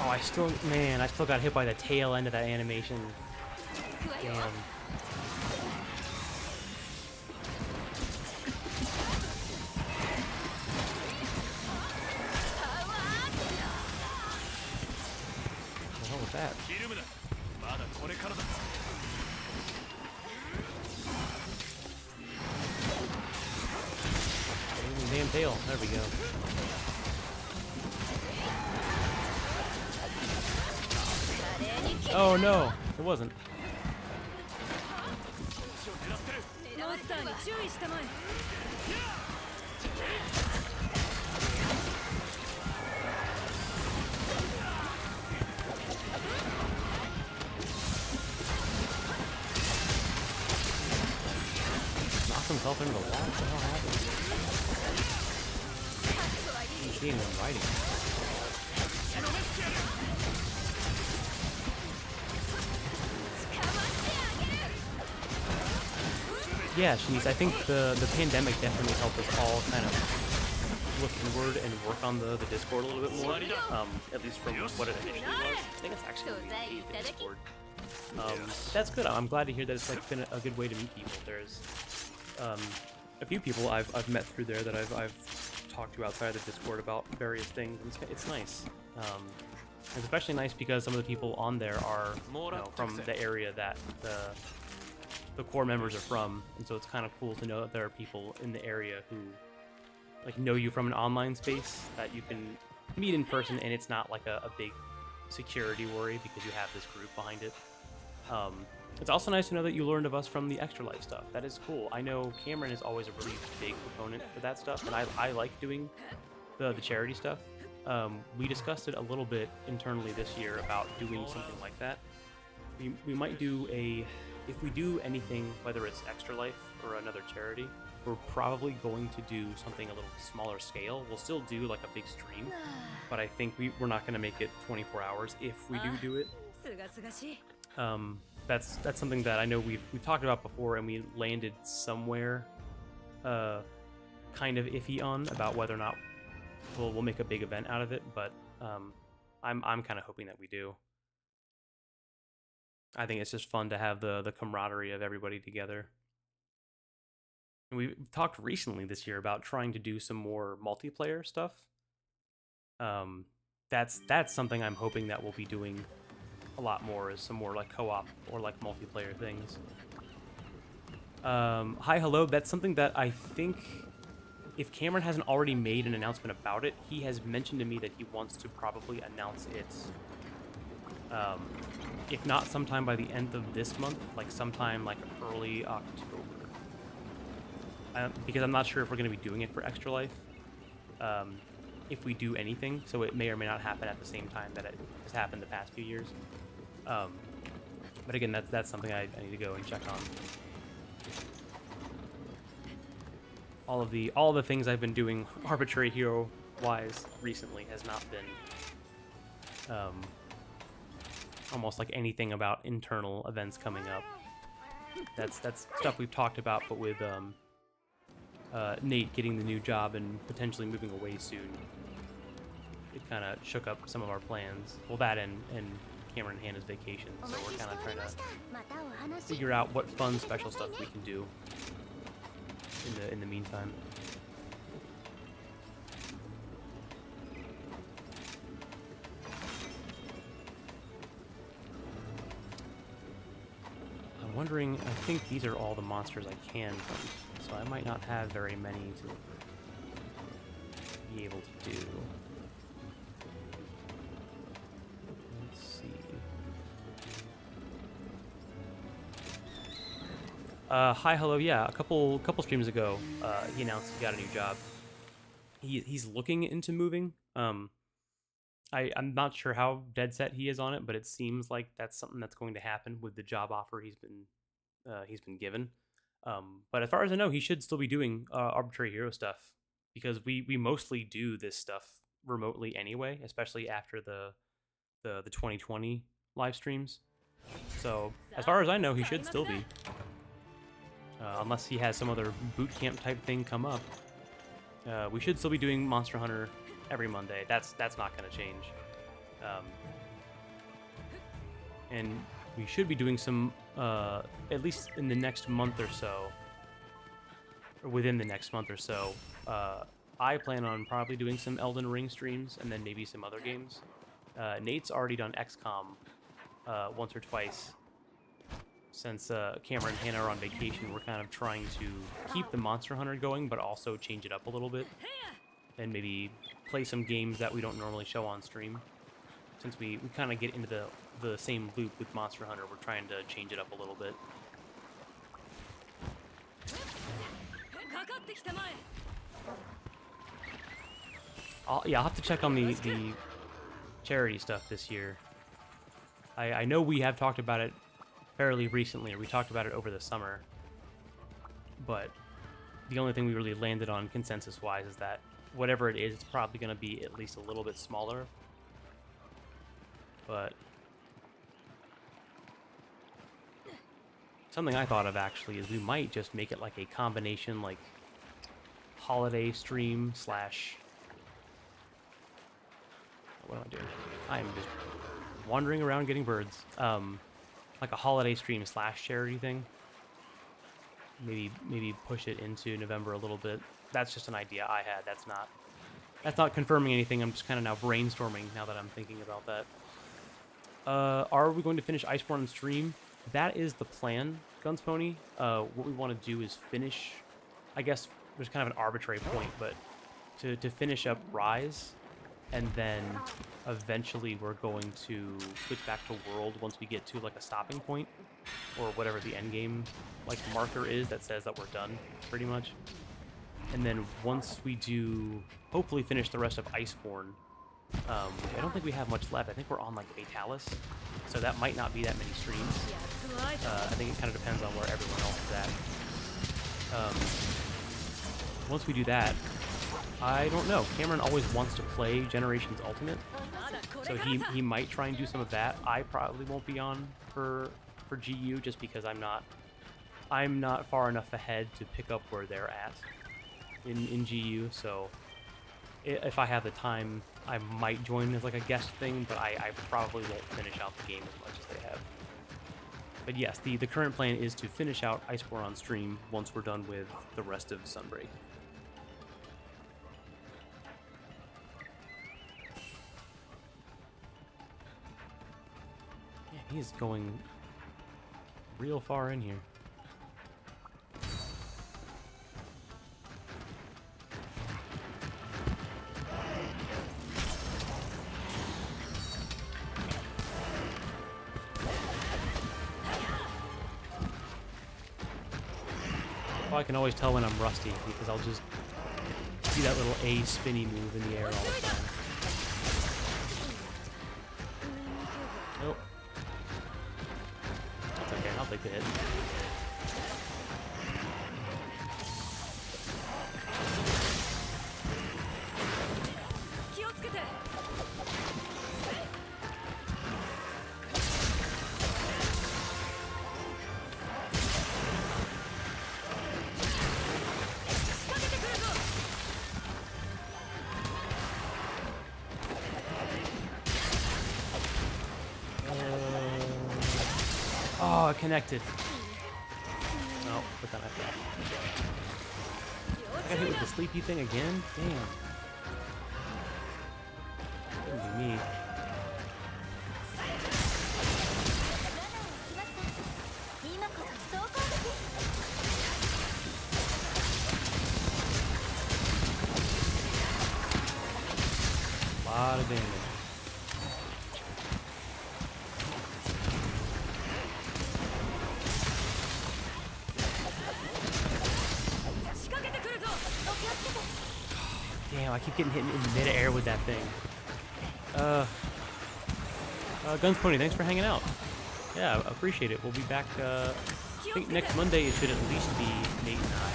Oh, I still got hit by the tail end of that animation. Damn. What the hell was that? Damn tail. There we go. Oh no, it wasn't. Knocked himself into the wall? What the hell happened? I didn't see him fighting. Yeah, Shanice, I think the pandemic definitely helped us all kind of look inward and work on the Discord a little bit more, at least from what it initially was. I think it's actually the Discord. That's good. I'm glad to hear that it's like been a good way to meet people. There's a few people I've met through there that I've talked to outside of the Discord about various things, and it's nice. It's especially nice because some of the people on there are from the area that the core members are from, and so it's kind of cool to know that there are people in the area who like know you from an online space that you can meet in person, and it's not like a big security worry because you have this group behind it. It's also nice to know that you learned of us from the Extra Life stuff. That is cool. I know Cameron is always a really big proponent for that stuff, and I like doing the charity stuff. We discussed it a little bit internally this year about doing something like that. We might do if we do anything, whether it's Extra Life or another charity, we're probably going to do something a little smaller scale. We'll still do like a big stream, but I think we're not going to make it 24 hours if we do it. That's something that I know we've talked about before, and we landed somewhere kind of iffy on about whether or not we'll make a big event out of it, but I'm kind of hoping that we do. I think it's just fun to have the camaraderie of everybody together. And we've talked recently this year about trying to do some more multiplayer stuff. That's something I'm hoping that we'll be doing a lot more, is some more like co-op or like multiplayer things. Hi, hello. That's something that I think, if Cameron hasn't already made an announcement about it, he has mentioned to me that he wants to probably announce it. If not sometime by the end of this month, like sometime like early October. Because I'm not sure if we're going to be doing it for Extra Life. If we do anything, so it may or may not happen at the same time that it has happened the past few years. But again, that's something I need to go and check on. All of the things I've been doing arbitrary hero wise recently has not been almost like anything about internal events coming up. That's stuff we've talked about, but with Nate getting the new job and potentially moving away soon, it kind of shook up some of our plans. Well, that and Cameron and Hannah's vacation, so we're kind of trying to figure out what fun special stuff we can do in the meantime. I'm wondering, I think these are all the monsters I can hunt, so I might not have very many to be able to do. Let's see. Hi, hello, yeah, a couple streams ago, he announced he got a new job. He's looking into moving. I'm not sure how dead set he is on it, but it seems like that's something that's going to happen with the job offer he's been given. But as far as I know, he should still be doing arbitrary hero stuff, because we mostly do this stuff remotely anyway, especially after the 2020 live streams. So as far as I know, he should still be, unless he has some other boot camp type thing come up. We should still be doing Monster Hunter every Monday. That's not going to change. And we should be doing some, at least in the next month or so, or within the next month or so, I plan on probably doing some Elden Ring streams, and then maybe some other games. Nate's already done XCOM once or twice. Since Cameron and Hannah are on vacation, we're kind of trying to keep the Monster Hunter going, but also change it up a little bit. And maybe play some games that we don't normally show on stream. Since we kind of get into the same loop with Monster Hunter, we're trying to change it up a little bit. I'll have to check on the charity stuff this year. I know we have talked about it fairly recently, or we talked about it over the summer, but the only thing we really landed on consensus-wise is that whatever it is, it's probably going to be at least a little bit smaller. But something I thought of actually is we might just make it like a combination, like holiday stream slash... What am I doing? I am just wandering around getting birds. Like a holiday stream slash charity thing. Maybe push it into November a little bit. That's just an idea I had. That's not confirming anything. I'm just kind of now brainstorming now that I'm thinking about that. Are we going to finish Iceborne on stream? That is the plan, Gunspony. What we want to do is finish, I guess there's kind of an arbitrary point, but to finish up Rise, and then eventually we're going to switch back to World once we get to like a stopping point, or whatever the end game like marker is that says that we're done, pretty much. And then once we do, hopefully finish the rest of Iceborne, I don't think we have much left. I think we're on like Fatalis, so that might not be that many streams. I think it kind of depends on where everyone else is at. Once we do that, I don't know. Cameron always wants to play Generations Ultimate, so he might try and do some of that. I probably won't be on for GU just because I'm not far enough ahead to pick up where they're at in GU. So if I have the time, I might join as like a guest thing, but I probably won't finish out the game as much as they have. But yes, the current plan is to finish out Iceborne on stream once we're done with the rest of Sunbreak. Yeah, he is going real far in here. I can always tell when I'm rusty because I'll just see that little A spinny move in the air all the time. Nope. That's okay, I'll take the hit. Oh, it connected. Oh, but then I fell. I got hit with the sleepy thing again? Damn. Couldn't be me. A lot of damage. Damn, I keep getting hit in mid-air with that thing. Guns Pony, thanks for hanging out. Yeah, I appreciate it. We'll be back, I think next Monday it should at least be Nate and I.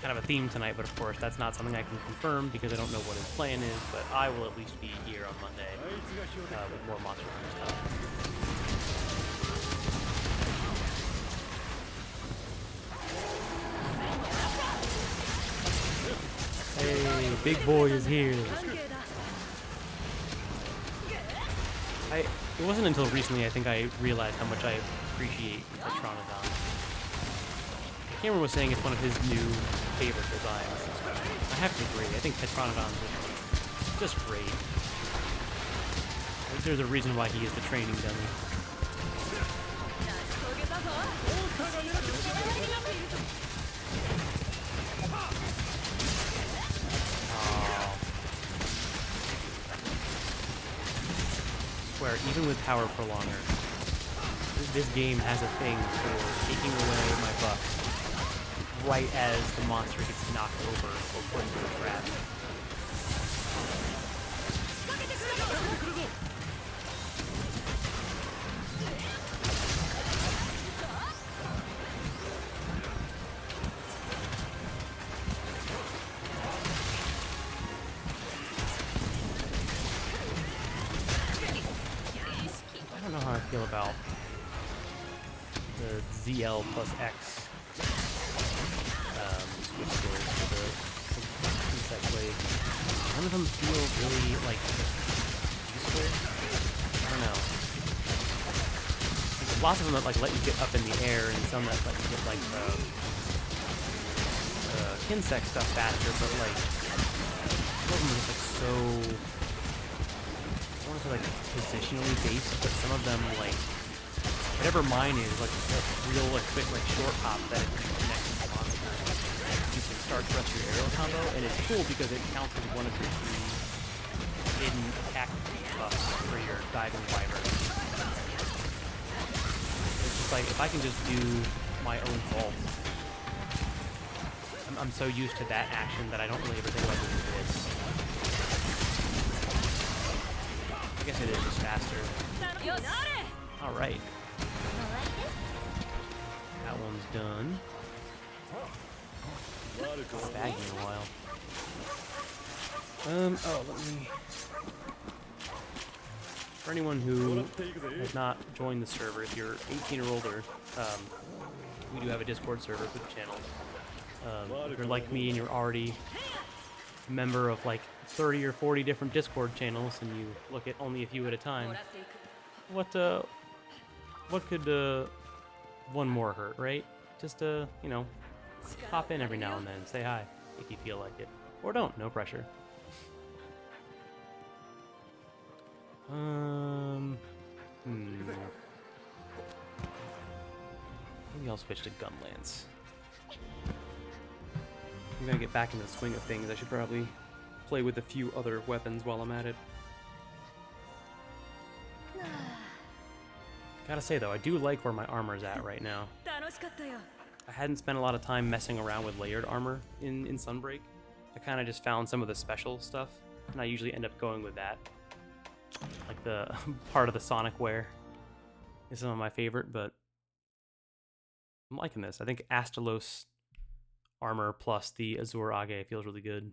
Kind of a theme tonight, but of course that's not something I can confirm because I don't know what his plan is, but I will at least be here on Monday with more Monster Hunter stuff. Hey, big boy is here. It wasn't until recently I think I realized how much I appreciate Tetronodon. Cameron was saying it's one of his new favorite designs. I have to agree. I think Tetronodon is just great. I think there's a reason why he is the training dummy. Where even with Power Prolonger, this game has a thing for taking away my buffs right as the monster gets knocked over or put into a trap. I don't know how I feel about the ZL plus X switch skills for the insect blade. None of them feel really like useful. I don't know. There's lots of them that like let you get up in the air, and some that let you get like insect stuff faster. But like some of them are just like so. I want to say like positionally based, but some of them like whatever mine is like a real like quick like short hop that it connects to the monster. You can start thrust your aerial combo, and it's cool because it counts as one of your 3 hidden attack buffs for your diving wyvern. It's just like if I can just do my own vault, I'm so used to that action that I don't really ever think about doing this. I guess it is just faster. Alright. That one's done. Bagging a while. Oh, let me... For anyone who has not joined the server, if you're 18 or older, we do have a Discord server for the channel. If you're like me and you're already a member of like 30 or 40 different Discord channels and you look at only a few at a time, What could one more hurt, right? Just you know, pop in every now and then, say hi if you feel like it, or don't. No pressure. Maybe I'll switch to Gunlance. I'm gonna get back into the swing of things. I should probably play with a few other weapons while I'm at it. Gotta say though, I do like where my armor's at right now. I hadn't spent a lot of time messing around with layered armor in Sunbreak. I kind of just found some of the special stuff, and I usually end up going with that. Like the part of the Sonic wear is some of my favorite, but I'm liking this. I think Astalos armor plus the Azure Age feels really good.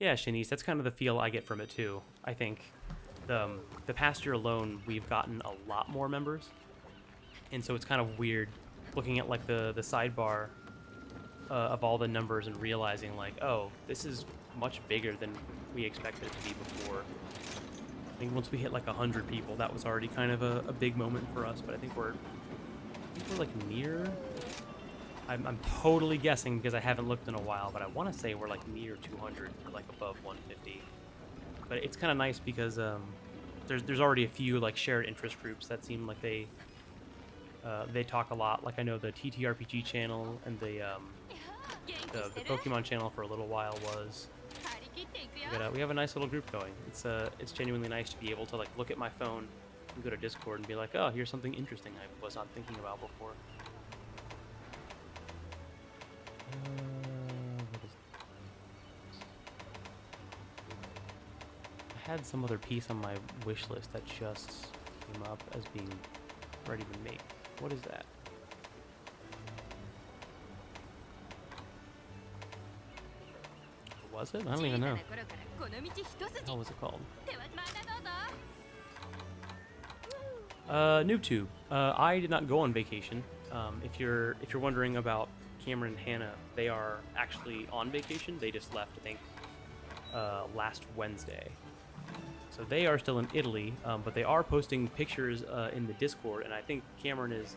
Yeah, Shanice, that's kind of the feel I get from it too. I think the past year alone, we've gotten a lot more members, and so it's kind of weird looking at like the sidebar of all the numbers and realizing like, oh, this is much bigger than we expected it to be before. I think once we hit like 100 people, that was already kind of a big moment for us. But I think we're like near. I'm totally guessing because I haven't looked in a while, but I want to say we're like near 200 or like above 150. But it's kind of nice because there's already a few like shared interest groups that seem like they talk a lot. Like I know the TTRPG channel and the Pokemon channel for a little while was. We have a nice little group going. It's genuinely nice to be able to like look at my phone and go to Discord and be like, oh, here's something interesting I was not thinking about before. What is I had some other piece on my wish list that just came up as being ready to make. What is that? Was it? I don't even know. What was it called? NoobTube. I did not go on vacation. If you're wondering about Cameron and Hannah, they are actually on vacation. They just left, I think, last Wednesday. So they are still in Italy, but they are posting pictures in the Discord, and I think Cameron is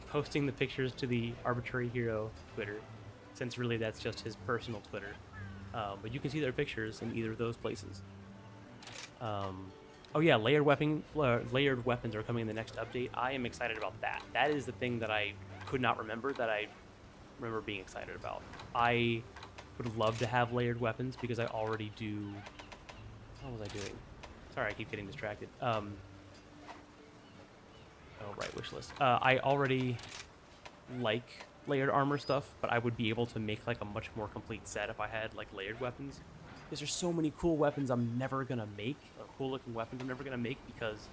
posting the pictures to the Arbitrary Hero Twitter, since really that's just his personal Twitter. But you can see their pictures in either of those places. Oh yeah, layered weapons are coming in the next update. I am excited about that. That is the thing that I could not remember that I remember being excited about. I would love to have layered weapons because I already do. What was I doing? Sorry, I keep getting distracted. Oh right, wish list. I already like layered armor stuff, but I would be able to make like a much more complete set if I had like layered weapons. Because there's so many cool weapons I'm never gonna make, or cool looking weapons I'm never gonna make, because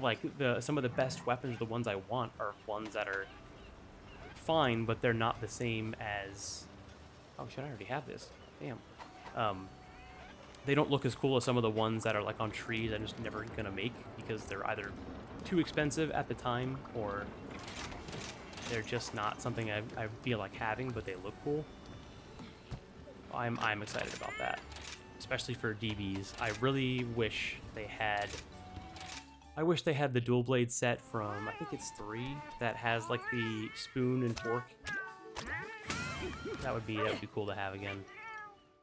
like some of the best weapons, the ones I want, are ones that are fine, but they're not the same as. Oh shit! I already have this. Damn. They don't look as cool as some of the ones that are like on trees. I'm just never gonna make because they're either too expensive at the time or they're just not something I feel like having, but they look cool. I'm excited about that, especially for DBs. I really wish they had. I wish they had the dual blade set from, I think it's 3, that has like the spoon and fork. That would be cool to have again.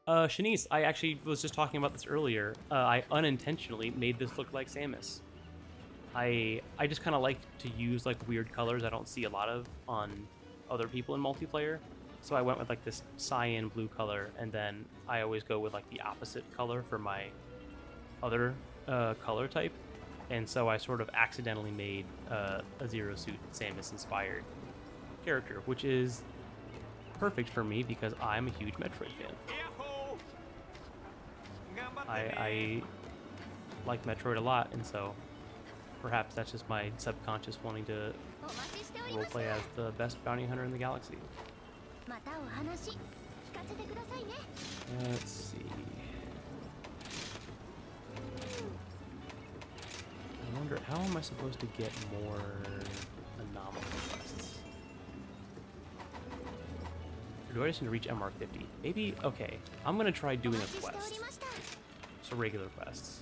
Shanice, I actually was just talking about this earlier. I unintentionally made this look like Samus. I just kind of like to use like weird colors I don't see a lot of on other people in multiplayer. So I went with like this cyan blue color, and then I always go with like the opposite color for my other color type. And so I sort of accidentally made a Zero Suit Samus inspired character, which is perfect for me because I'm a huge Metroid fan. I like Metroid a lot, and so perhaps that's just my subconscious wanting to roleplay as the best bounty hunter in the galaxy. Let's see. I wonder, how am I supposed to get more anomaly quests? do I just need to reach MR50? Maybe, okay. I'm gonna try doing a quest. So regular quests.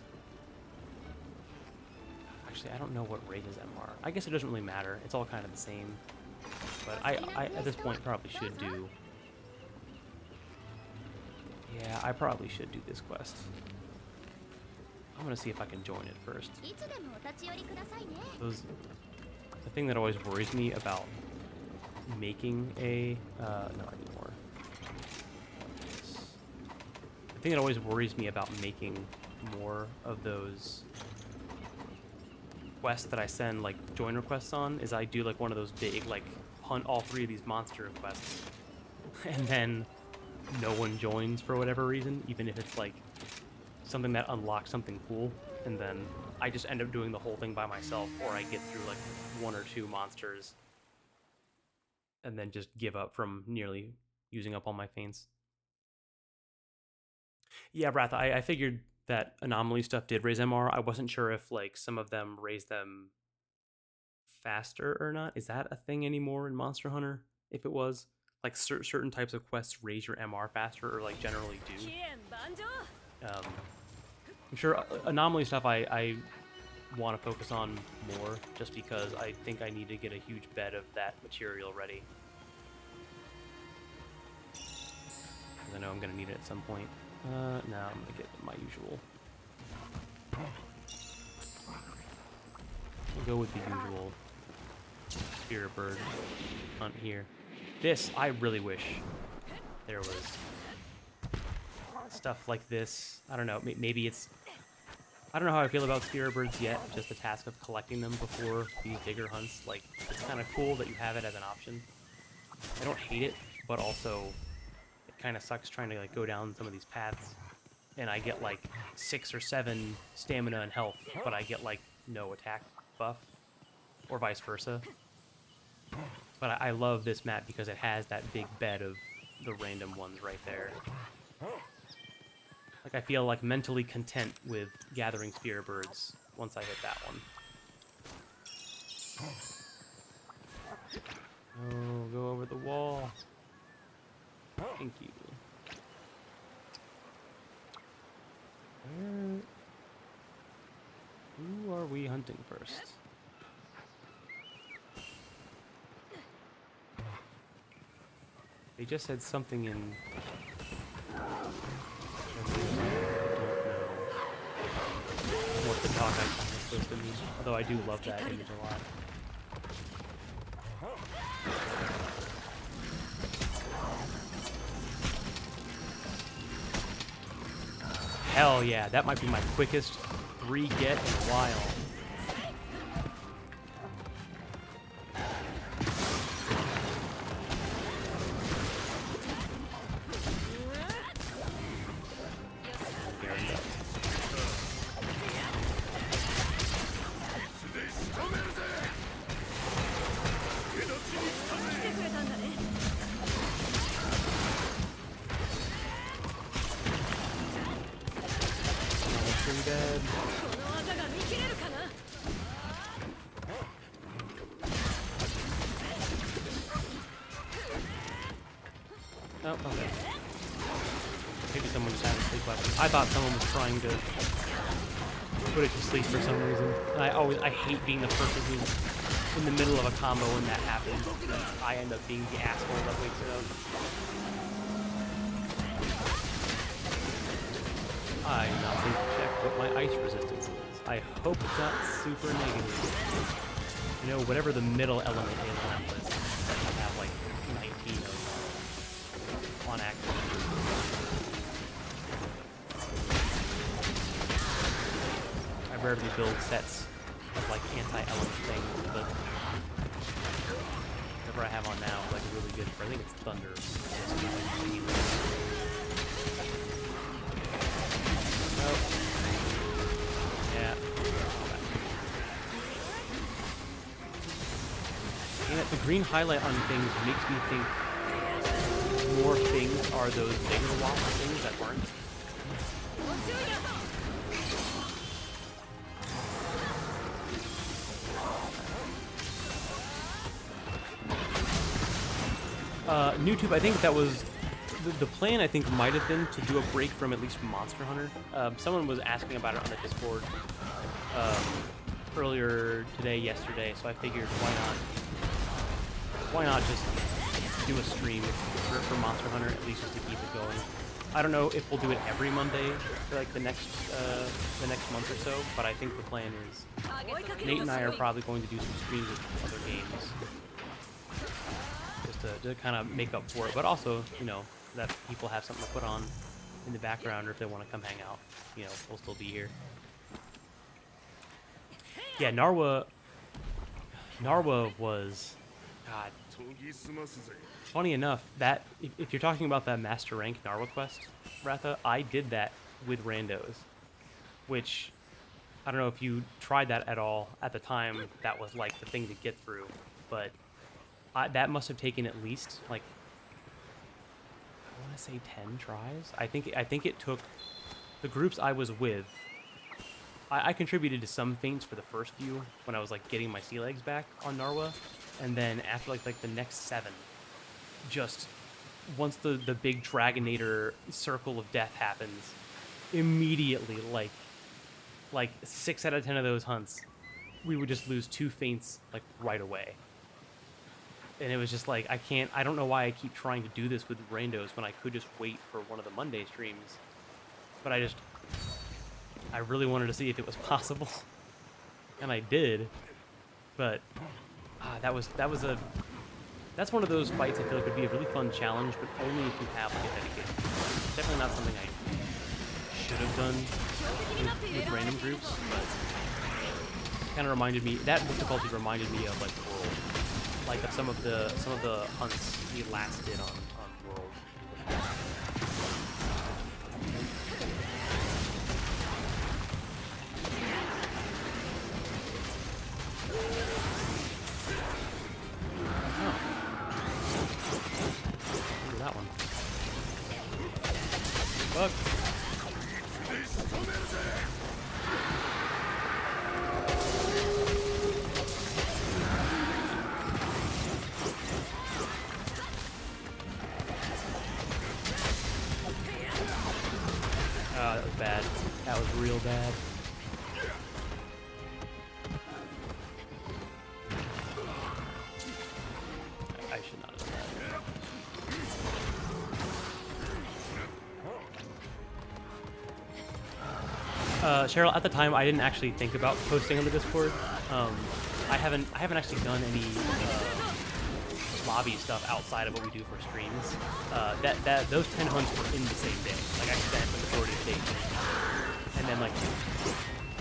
Actually, I don't know what raises MR. I guess it doesn't really matter. It's all kind of the same. But I at this point probably should do... Yeah, I probably should do this quest. I'm gonna see if I can join it first. The thing that always worries me about making a... no, I need more. The thing that always worries me about making more of those quests that I send, like, join requests on, is I do, like, one of those big, like, hunt all 3 of these monster quests, and then no one joins for whatever reason, even if it's, like, something that unlocks something cool, and then I just end up doing the whole thing by myself, or I get through, like, 1 or 2 monsters, and then just give up from nearly using up all my feints. Yeah, Wrath, I figured that Anomaly stuff did raise MR. I wasn't sure if, like, some of them raised them faster or not. Is that a thing anymore in Monster Hunter? If it was, like, certain types of quests raise your MR faster, or, like, generally do. I'm sure Anomaly stuff I want to focus on more, just because I think I need to get a huge bed of that material ready. Because I know I'm going to need it at some point. Now I'm going to get my usual. We'll go with the usual spirit bird hunt here. This, I really wish there was stuff like this. I don't know, maybe it's... I don't know how I feel about spirit birds yet, just the task of collecting them before these bigger hunts. Like, it's kind of cool that you have it as an option. I don't hate it, but also it kind of sucks trying to, like, go down some of these paths, and I get, like, 6 or 7 stamina and health, but I get, like, no attack buff, or vice versa. But I love this map because it has that big bed of the random ones right there. Like, I feel, like, mentally content with gathering spirit birds once I hit that one. Oh, go over the wall. Thank you. Who are we hunting first? They just said something in... what the talk icon is supposed to mean. Although I do love that image a lot. Hell yeah, that might be my quickest 3 get in a while. Dead. Oh, okay. Maybe someone just had a sleep weapon. I thought someone was trying to put it to sleep for some reason. And I hate being the person who's in the middle of a combo when that happens. I end up being the asshole that wakes it up. I did not think to check what my ice resistance is. I hope it's not super negative. You know, whatever the middle element is on that list, I have like 19 of on active. I rarely build sets of like anti-element things, but whatever I have on now is like really good for, I think it's Thunder. Yeah. And the green highlight on things makes me think more things are those bigger wall things that aren't. NewTube, I think that was the plan. I think might have been to do a break from at least Monster Hunter. Someone was asking about it on the Discord earlier today, yesterday. So I figured, why not just do a stream for Monster Hunter, at least just to keep it going. I don't know if we'll do it every Monday for like the next month or so, but I think the plan is Nate and I are probably going to do some streams with other games, just to kind of make up for it. But also, you know, that people have something to put on in the background, or if they want to come hang out, you know, we'll still be here. Yeah, Narwa was, God. Funny enough, that if you're talking about that Master Rank Narwa quest, Ratha, I did that with randos, which I don't know if you tried that at all at the time. That was like the thing to get through, but that must have taken at least like, I want to say 10 tries. I think it took the groups I was with. I contributed to some feints for the first few when I was like getting my sea legs back on Narwa, and then after like the next 7, just once the big Dragonator circle of death happens, immediately like 6 out of 10 of those hunts, we would just lose 2 feints like right away. And it was just like, I don't know why I keep trying to do this with randos when I could just wait for one of the Monday streams. But I really wanted to see if it was possible, and I did. But that's one of those fights I feel like would be a really fun challenge, but only if you have like a dedicated. It's definitely not something I should have done with random groups, but kind of reminded me, that difficulty reminded me of like World, like of some of the hunts we last did on World. That one. Fuck. That was bad. That was real bad. I should not have done that. Cheryl, at the time, I didn't actually think about posting on the Discord. I haven't actually done any lobby stuff outside of what we do for streams. Those 10 hunts were in the same day. Like I spent the majority of the day, and then like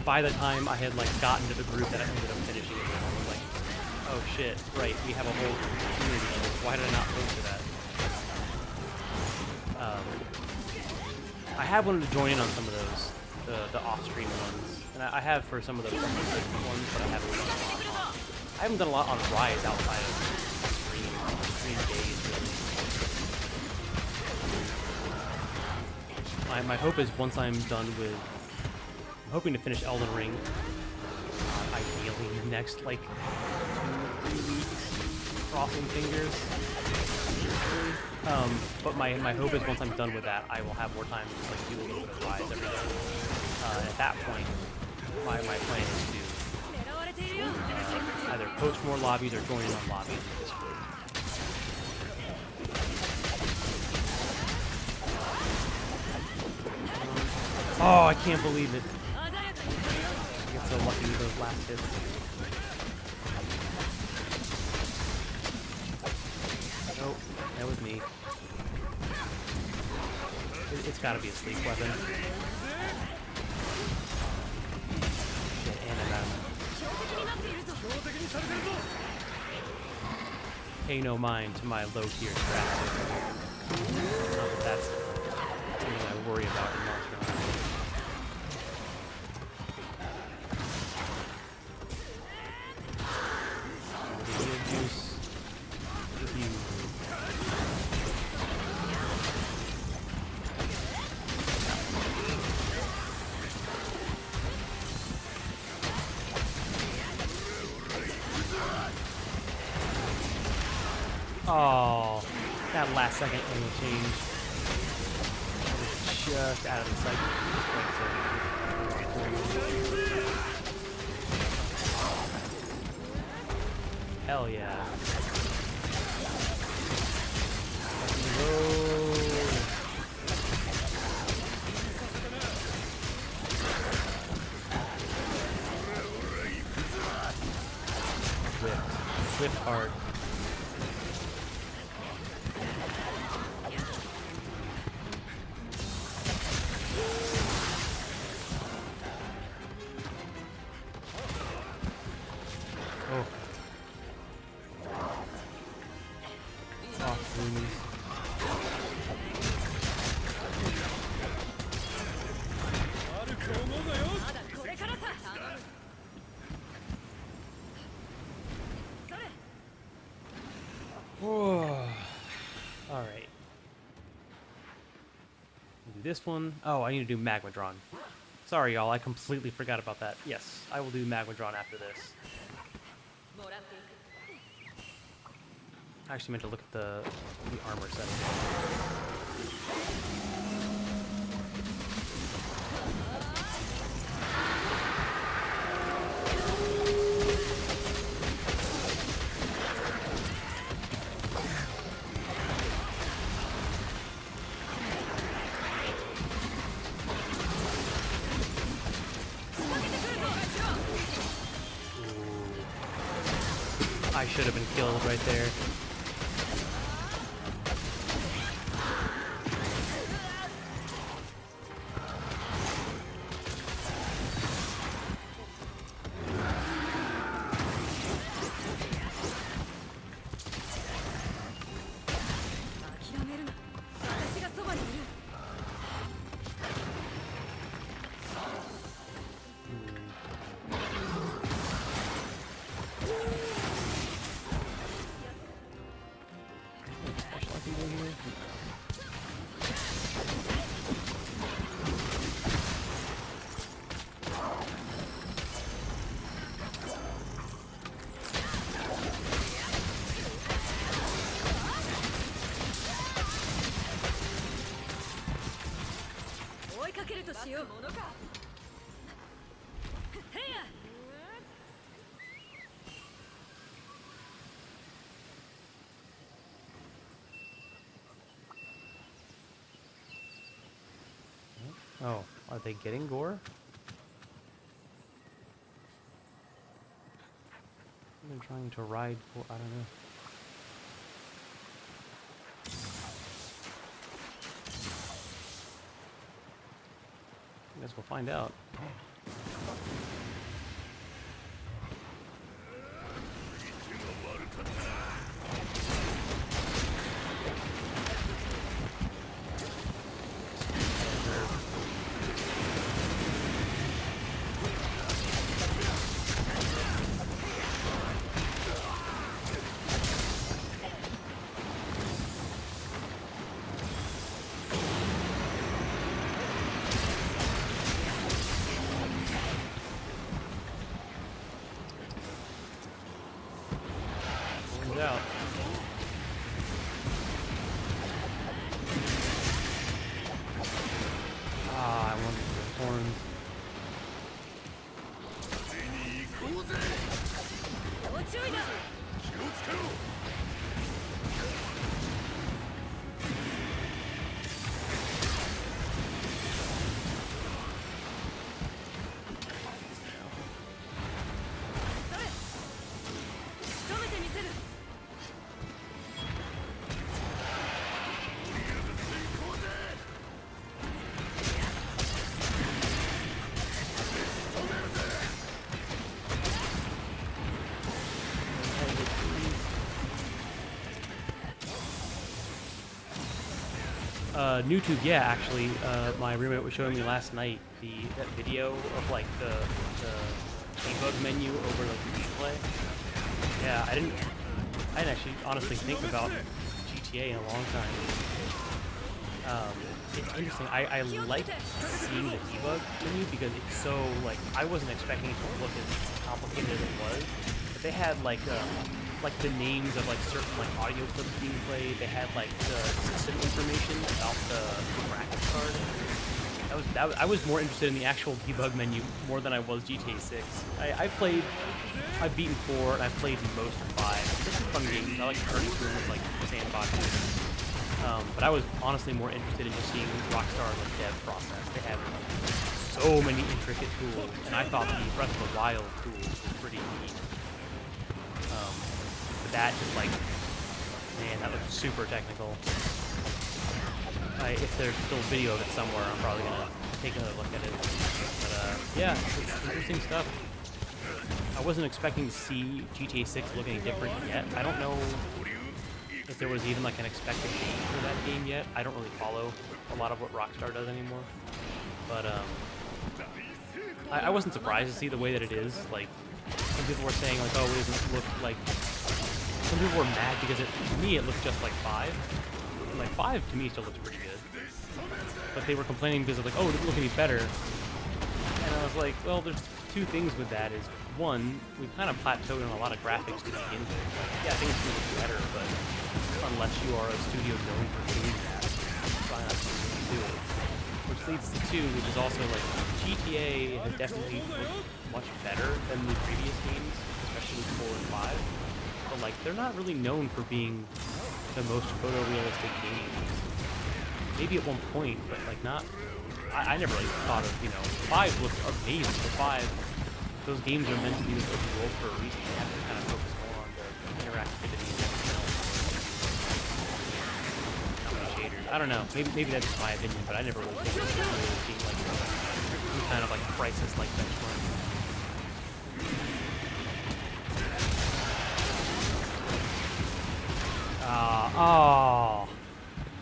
by the time I had like gotten to the group that I ended up finishing it with, I was like, oh shit, right, we have a whole community. Why did I not post to that? I have wanted to join in on some of those, the off-stream ones, and I have for some of those ones, but I haven't done a lot on. I haven't done a lot on Rise outside of stream days, really. My hope is once I'm done with, I'm hoping to finish Elden Ring, ideally in the next like 2 or 3 weeks, crossing fingers. But my hope is once I'm done with that, I will have more time to like do a little bit of Rise every day. And at that point, my plan is to either post more lobbies or join in on lobbies in Discord. Oh, I can't believe it. I get so lucky with those last hits. Nope, that was me. It's gotta be a sleep weapon. Shit, and I got him. Pay no mind to my low-tier strat. Not that that's something I worry about in Monster Hunter. Juice. Oh, That last second angle change. Just out of the sight. Hell yeah. Swift hard. Oh. Soft zoomies. Alright. Do this one. Oh, I need to do Magmadron. Sorry, y'all. I completely forgot about that. Yes, I will do Magmadron after this. I actually meant to look at the armor setting. I should have been killed right there. Oh, are they getting gore? They're trying to ride for, I don't know. I guess we'll find out. Out. Ah, I wanted the horns. YouTube, yeah, actually, my roommate was showing me last night that video of like the debug menu over like the replay. Yeah, I didn't actually honestly think about GTA in a long time. It's interesting. I like seeing the debug menu because it's so like I wasn't expecting it to look as complicated as it was. But they had like like the names of like certain like audio clips being played. They had like the system information about the graphics card. I was more interested in the actual debug menu more than I was GTA 6. I've beaten 4 and I've played most of 5. This is fun games. I like turning through with like sandbox. But I was honestly more interested in just seeing Rockstar's like dev process. They have so many intricate tools, and I thought the Breath of the Wild tools were pretty neat. But that just like, man, that looks super technical. If there's still video of it somewhere, I'm probably gonna take another look at it. But yeah, it's interesting stuff. I wasn't expecting to see GTA 6 look any different yet. I don't know if there was even like an expected game for that game yet. I don't really follow a lot of what Rockstar does anymore. But I wasn't surprised to see the way that it is. Like, some people were saying like, oh, it doesn't look like... Some people were mad because to me it looked just like 5. And like 5 to me still looks pretty good. But they were complaining because of like, oh, it doesn't look any better. And I was like, well, there's two things with that. Is one, we've kind of plateaued on a lot of graphics to begin with. Like, yeah, things can look better, but unless you are a studio known for doing that, try not to do it. Which leads to 2, which is also like GTA has definitely looked much better than the previous games, especially 4 and 5. But like, they're not really known for being the most photorealistic games. Maybe at one point, but like not. I never really thought of, 5 looks amazing. The 5, those games are meant to be this open world for a reason. They have to kind of focus more on the interactivity and everything else. How many shaders? I don't know. Maybe that's just my opinion, but I never really think of it as being like some kind of like crisis like benchmark. Oh,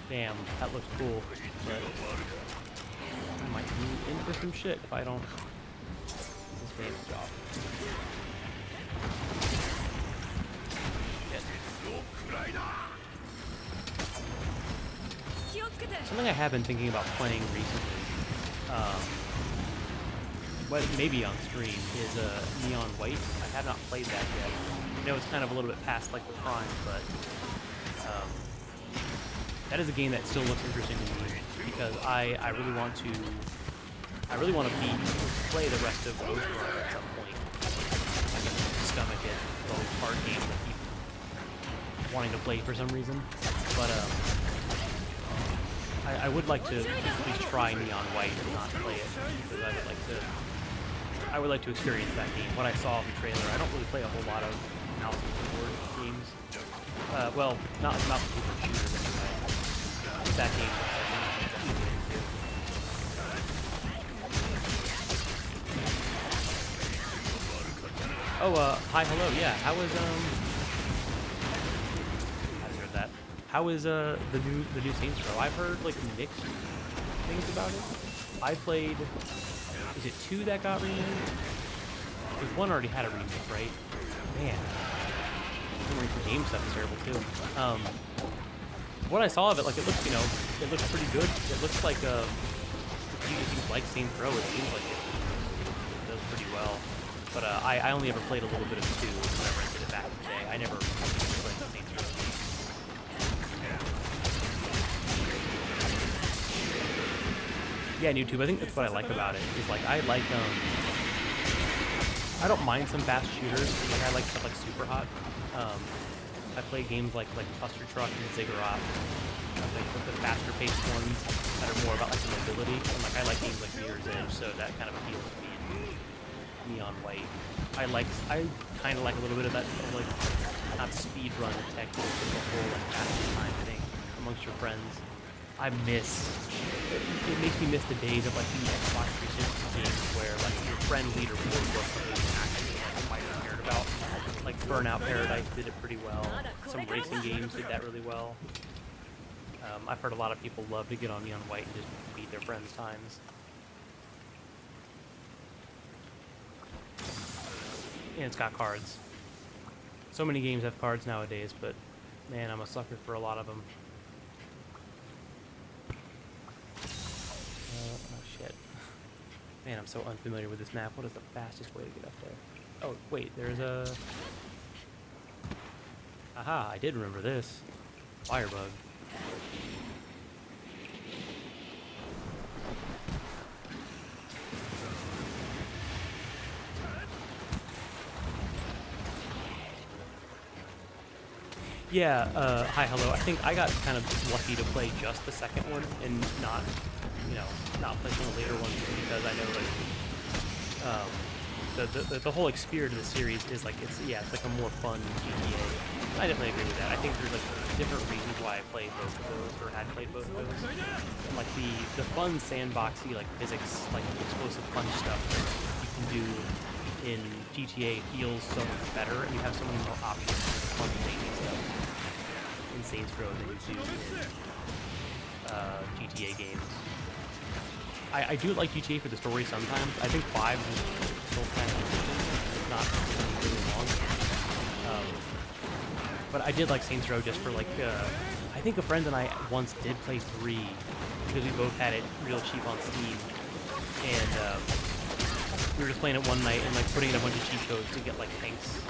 damn, that looks cool. But I might be in for some shit if I don't this damage off. Shit. Something I have been thinking about playing recently, maybe on stream, is Neon White. I have not played that yet. I know it's kind of a little bit past like the prime, but that is a game that still looks interesting to me because I really want to play the rest of Oceanworld at some point. I can stomach it. It's always a hard game that keep wanting to play for some reason, but I would like to at least try Neon White and not play it because I would like to experience that game. What I saw of the trailer, I don't really play a whole lot of mouse and keyboard games. Well, not mouse and keyboard shooters anyway. That game looks like I'm definitely into. Oh, hi, hello, yeah. How was I heard that. How is the new Saints Row? I've heard like mixed things about it. I played. Is it 2 that got remade? Because 1 already had a remake, right? Man, memory for game stuff is terrible too. What I saw of it, like it looks, it looks pretty good. It looks like if you like Saints Row, it seems like it does pretty well. But I only ever played a little bit of 2 when I rented it back in the day. I never played Saints Row. Yeah, YouTube. I think that's what I like about it. Is like I don't mind some fast shooters. Like I like stuff like Super Hot. I play games like Cluster Truck and Ziggurat, like the faster paced ones that are more about like the mobility. And like I like games like Mirror's Edge, so that kind of appeals to me in Neon White. I kind of like a little bit of that like not speed run technique, but the whole like faster time thing amongst your friends. It makes me miss the days of like the Xbox 360 games where like your friend leaderboard was something you actually quite cared about. Like Burnout Paradise did it pretty well. Some racing games did that really well. I've heard a lot of people love to get on Neon White and just beat their friends' times. And it's got cards. So many games have cards nowadays, but man, I'm a sucker for a lot of them. Oh shit. Man, I'm so unfamiliar with this map. What is the fastest way to get up there? Oh, wait, there's a... Aha, I did remember this. Firebug. Yeah, hi, hello. I think I got kind of lucky to play just the second one and not, not play some of the later ones because I know, like, the whole experience of the series is, like, it's like a more fun GTA. I definitely agree with that. I think there's, like, different reasons why I played both of those, or had played both of those. And, like, the fun sandboxy, like, physics, like, explosive punch stuff that you can do in GTA feels so much better, and you have so many more options for fun things and stuff in Saints Row than you do in GTA games. I do like GTA for the story sometimes. I think 5 is still kind of not really long. But I did like Saints Row just for, like, I think a friend and I once did play 3 because we both had it real cheap on Steam. And we were just playing it one night and, like, putting in a bunch of cheat codes to get, like, tanks.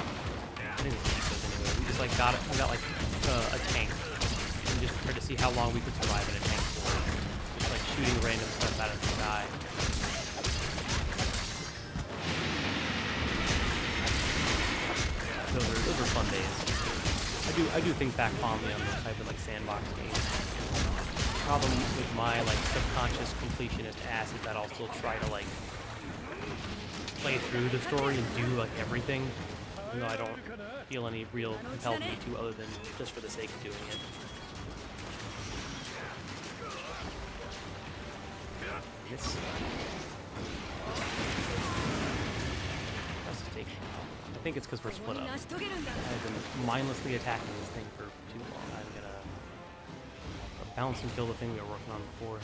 I think it was cheat codes anyway. We just, like, we got like, a tank. And just tried to see how long we could survive in a tank for. Just, like, shooting random stuff out of the sky. Those were fun days. I do think back fondly on those type of, like, sandbox games. The problem with my, like, subconscious completionist ass is that I'll still try to, like, play through the story and do, like, everything, even though I don't feel any real compelled need to other than just for the sake of doing it. This let's take. I think it's because we're split up. I've been mindlessly attacking this thing for too long. I'm gonna bounce and kill the thing we were working on before.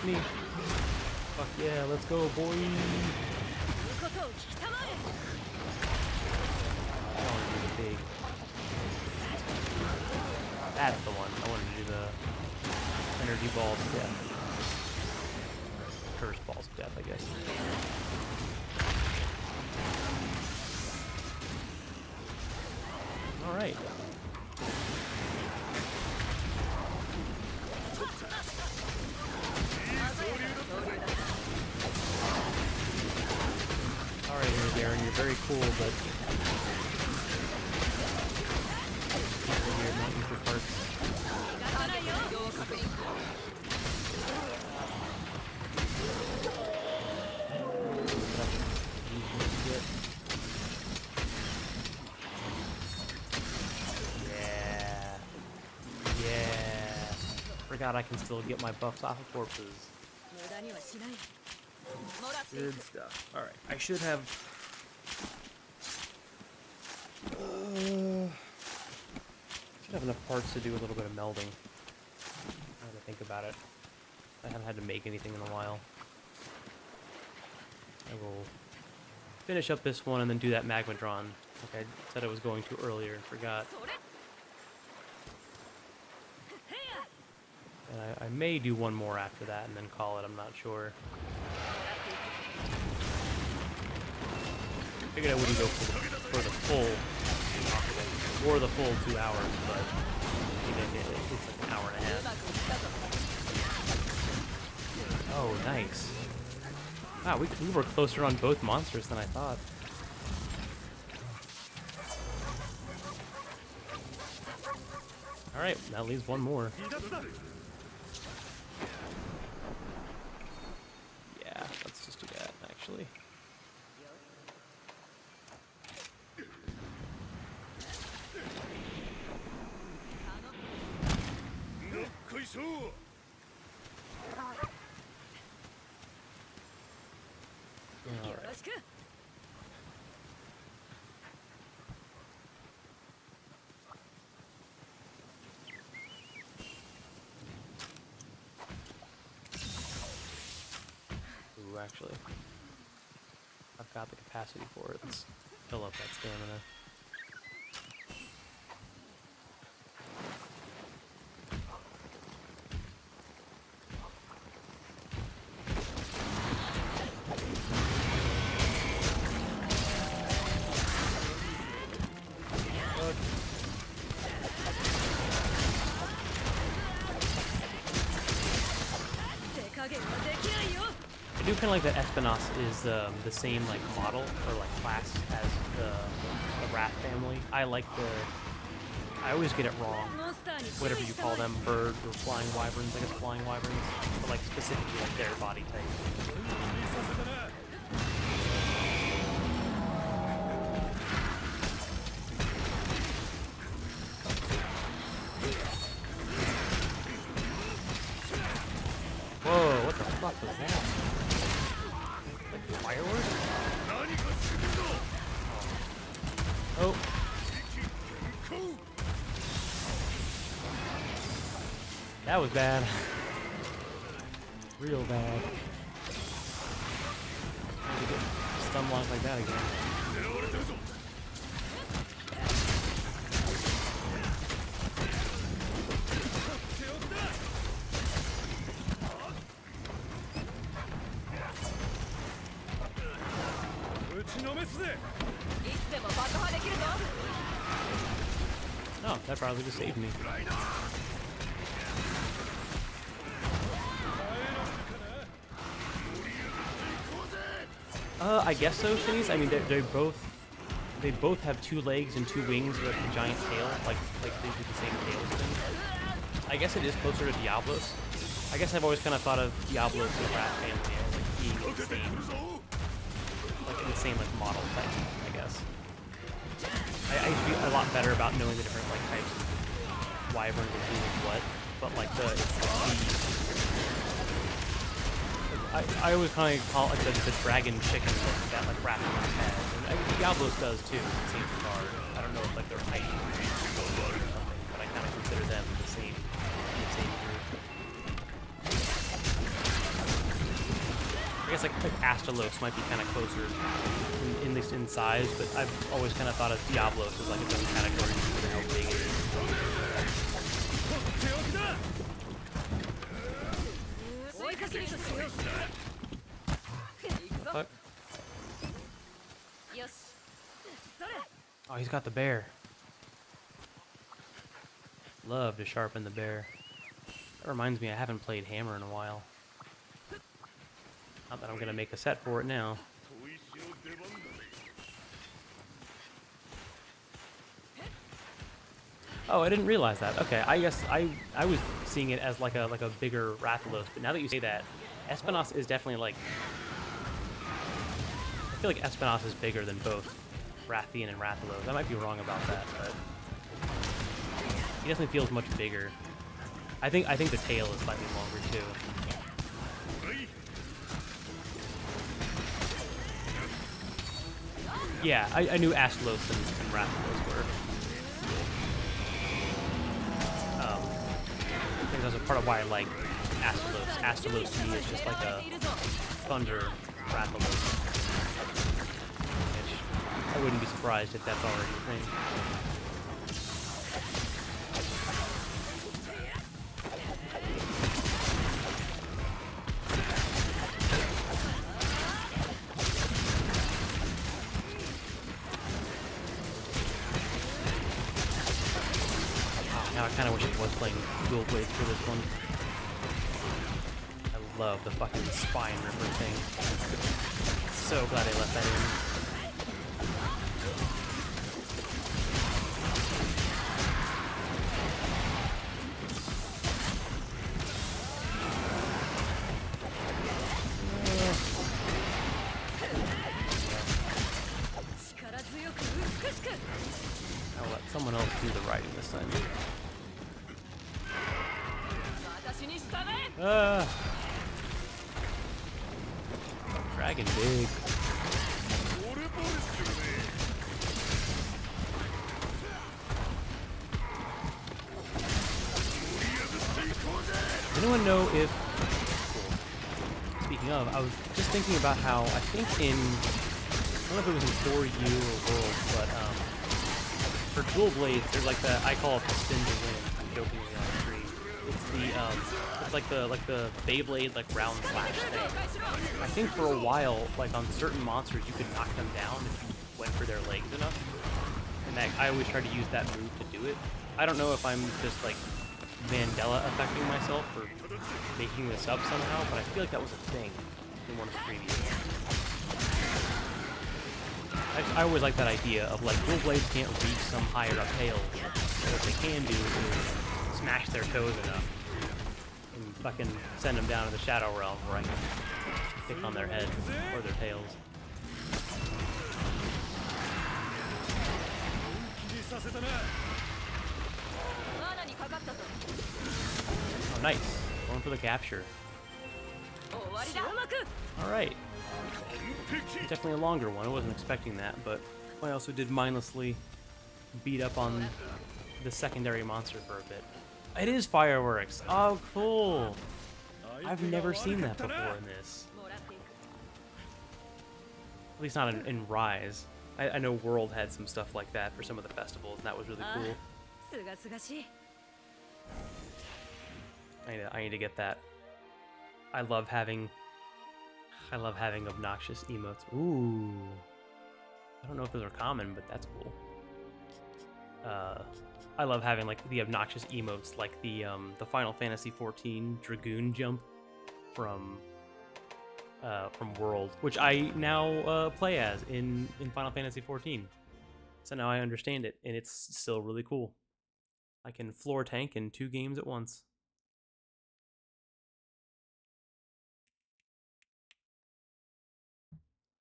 Me. Fuck yeah, let's go, boy. That's the one. I wanted to do the energy balls of death. Curse balls of death, I guess. Alright. Alright, Darren, you're very cool, but you're not used for parts. Yeah. Forgot I can still get my buffs off of corpses. Good stuff. Alright, I should have... should have enough parts to do a little bit of melding. I have to think about it. I haven't had to make anything in a while. I will finish up this one and then do that Magmadron, like I said I was going to earlier and forgot. And I may do one more after that and then call it, I'm not sure. I figured I wouldn't go for the full, or the full 2 hours, but it's like an hour and a half. Oh, nice. Wow, we were closer on both monsters than I thought. Alright, that leaves one more. Yeah, let's just do that, actually. actually. I've got the capacity for it. Let's fill up that stamina. I do kind of like that Espinoss is the same like model or like class as the rat family. I always get it wrong. Whatever you call them, bird or flying wyverns. I guess flying wyverns, but like specifically like their body type. Whoa, what the fuck was that? Like fireworks? Oh. That was bad. Real bad. Trying to get stun locked like that again. Oh, that probably just saved me. I guess so, Shanice. I mean, they both have 2 legs and 2 wings with a giant tail, like they do the same tail thing. I guess it is closer to Diablos. I guess I've always kind of thought of Diablos and the Rat family as like being the same like model type, I guess. I used to be a lot better about knowing the different like types of wyverns and who and what, but like I always kind of call it like the dragon chicken that like Rat has, and Diablos does too. In the same regard. I don't know if like they're hiding or something, but I kind of consider them the same group. I guess like Astalos might be kind of closer, in least in size, but I've always kind of thought of Diablos as like its own category because of how big it is. Fuck. Oh, he's got the bear. Love to sharpen the bear. That reminds me, I haven't played Hammer in a while. Not that I'm gonna make a set for it now. Oh, I didn't realize that. Okay, I guess I was seeing it as like a bigger Rathalos, but now that you say that, Espinoss is definitely like, I feel like Espinoss is bigger than both Rathian and Rathalos. I might be wrong about that, but he definitely feels much bigger. I think the tail is slightly longer too. Yeah, I knew Astalos and Rathalos were. I think that's a part of why I like Astalos. Astalos to me is just like a thunder Rathalos. Which I wouldn't be surprised if that's already a thing. Now I kind of wish I was playing dual blade for this one. I love the fucking spine ripper thing. So glad I left that in. I'll let someone else do the writing this time. Dragon big. Does anyone know if... Speaking of, I was just thinking about how I think in, I don't know if it was in 4U or World, but for dual blades, there's like the, I call it the spin to win, jokingly on the stream. It's like the Beyblade like round slash thing. I think for a while, like on certain monsters, you could knock them down if you went for their legs enough. And that, I always try to use that move to do it. I don't know if I'm just like Mandela affecting myself or making this up somehow, but I feel like that was a thing in one of the previous. I always like that idea of like dual blades can't reach some higher up tails, but what they can do is smash their toes enough and fucking send them down to the Shadow Realm where I can kick on their heads or their tails. Oh, nice. Going for the capture. Alright. Definitely a longer one. I wasn't expecting that, but I also did mindlessly beat up on the secondary monster for a bit. It is fireworks. Oh, cool. I've never seen that before in this. At least not in Rise. I know World had some stuff like that for some of the festivals, and that was really cool. I need to get that. I love having obnoxious emotes. Ooh. I don't know if those are common, but that's cool. I love having like the obnoxious emotes, like the Final Fantasy XIV Dragoon jump from World, which I now play as in Final Fantasy XIV. So now I understand it, and it's still really cool. I can floor tank in 2 games at once.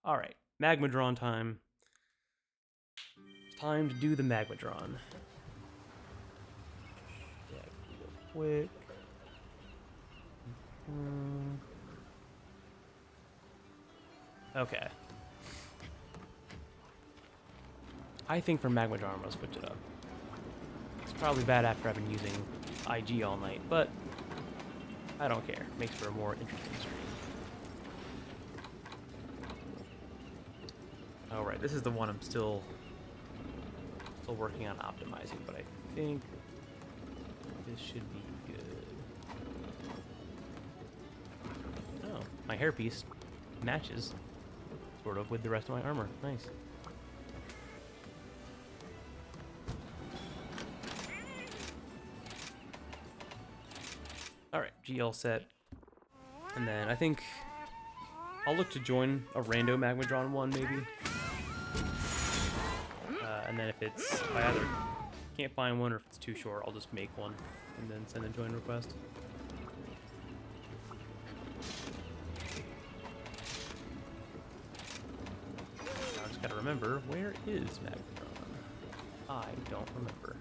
Alright, Magmadron time. It's time to do the Magmadron. Yeah, real quick. Okay. I think for Magmadron, I'm gonna switch it up. It's probably bad after I've been using IG all night, but I don't care. Makes for a more interesting stream. Alright, this is the one I'm still working on optimizing, but I think this should be good. Oh, my hairpiece matches sort of with the rest of my armor. Nice. Alright, GL set. And then I think I'll look to join a rando Magmadron one, maybe. And then if I either can't find one or if it's too short, I'll just make one and then send a join request. Now I just gotta remember, where is Magnetron? I don't remember.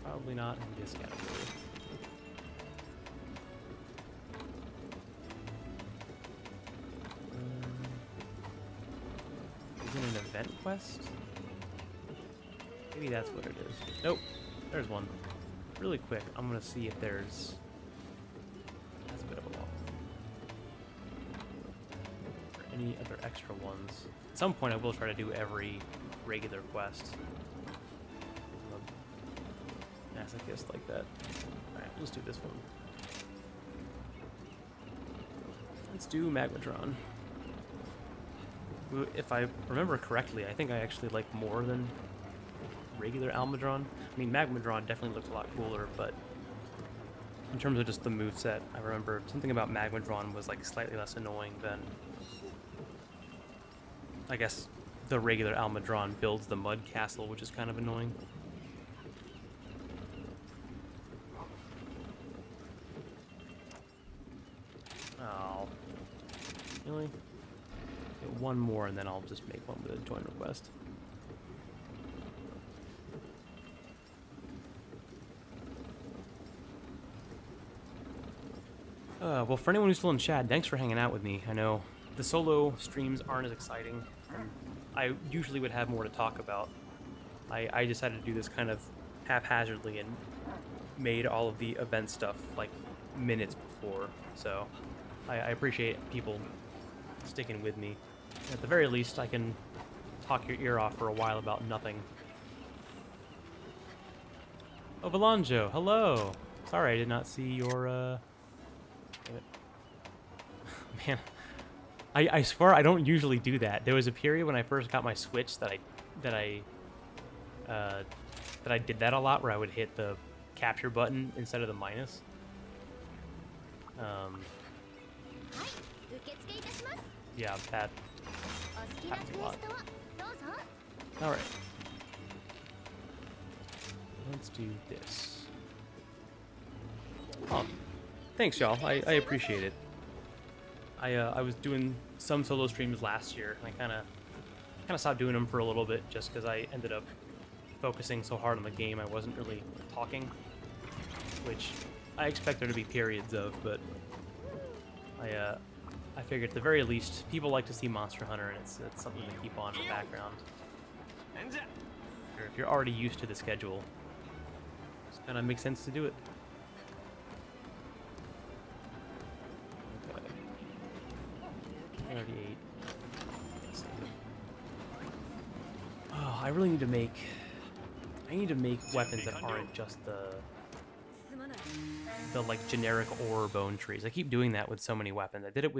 Probably not in this category. Is it an event quest? Maybe that's what it is. Nope. There's one. Really quick, I'm gonna see if there's... That's a bit of a walk. Or any other extra ones. At some point I will try to do every regular quest. Masochist like that. Alright, let's do this one. Let's do Magmadron. If I remember correctly, I think I actually like more than regular Almadron. I mean, Magmadron definitely looks a lot cooler, but in terms of just the moveset, I remember something about Magmadron was like slightly less annoying than, I guess, the regular Almadron builds the mud castle, which is kind of annoying. Oh, really? Okay, one more, and then I'll just make one with a join request. Well, for anyone who's still in chat, thanks for hanging out with me. I know the solo streams aren't as exciting, and I usually would have more to talk about. I decided to do this kind of haphazardly and made all of the event stuff like minutes before, so I appreciate people sticking with me. At the very least, I can talk your ear off for a while about nothing. Oh, Valanjo, hello! Sorry, I did not see your, damn it. Man, I swear I don't usually do that. There was a period when I first got my Switch that I did that a lot, where I would hit the capture button instead of the minus. Yeah, that happens a lot. Alright. Let's do this. Thanks, y'all. I appreciate it. I was doing some solo streams last year, and I kind of stopped doing them for a little bit just because I ended up focusing so hard on the game I wasn't really talking, which I expect there to be periods of, but I figured at the very least people like to see Monster Hunter, and it's something to keep on in the background. Or if you're already used to the schedule, it kind of makes sense to do it. Okay. 38. Oh, I really need to make. I need to make weapons that aren't just the like generic ore bone trees. I keep doing that with so many weapons. I do it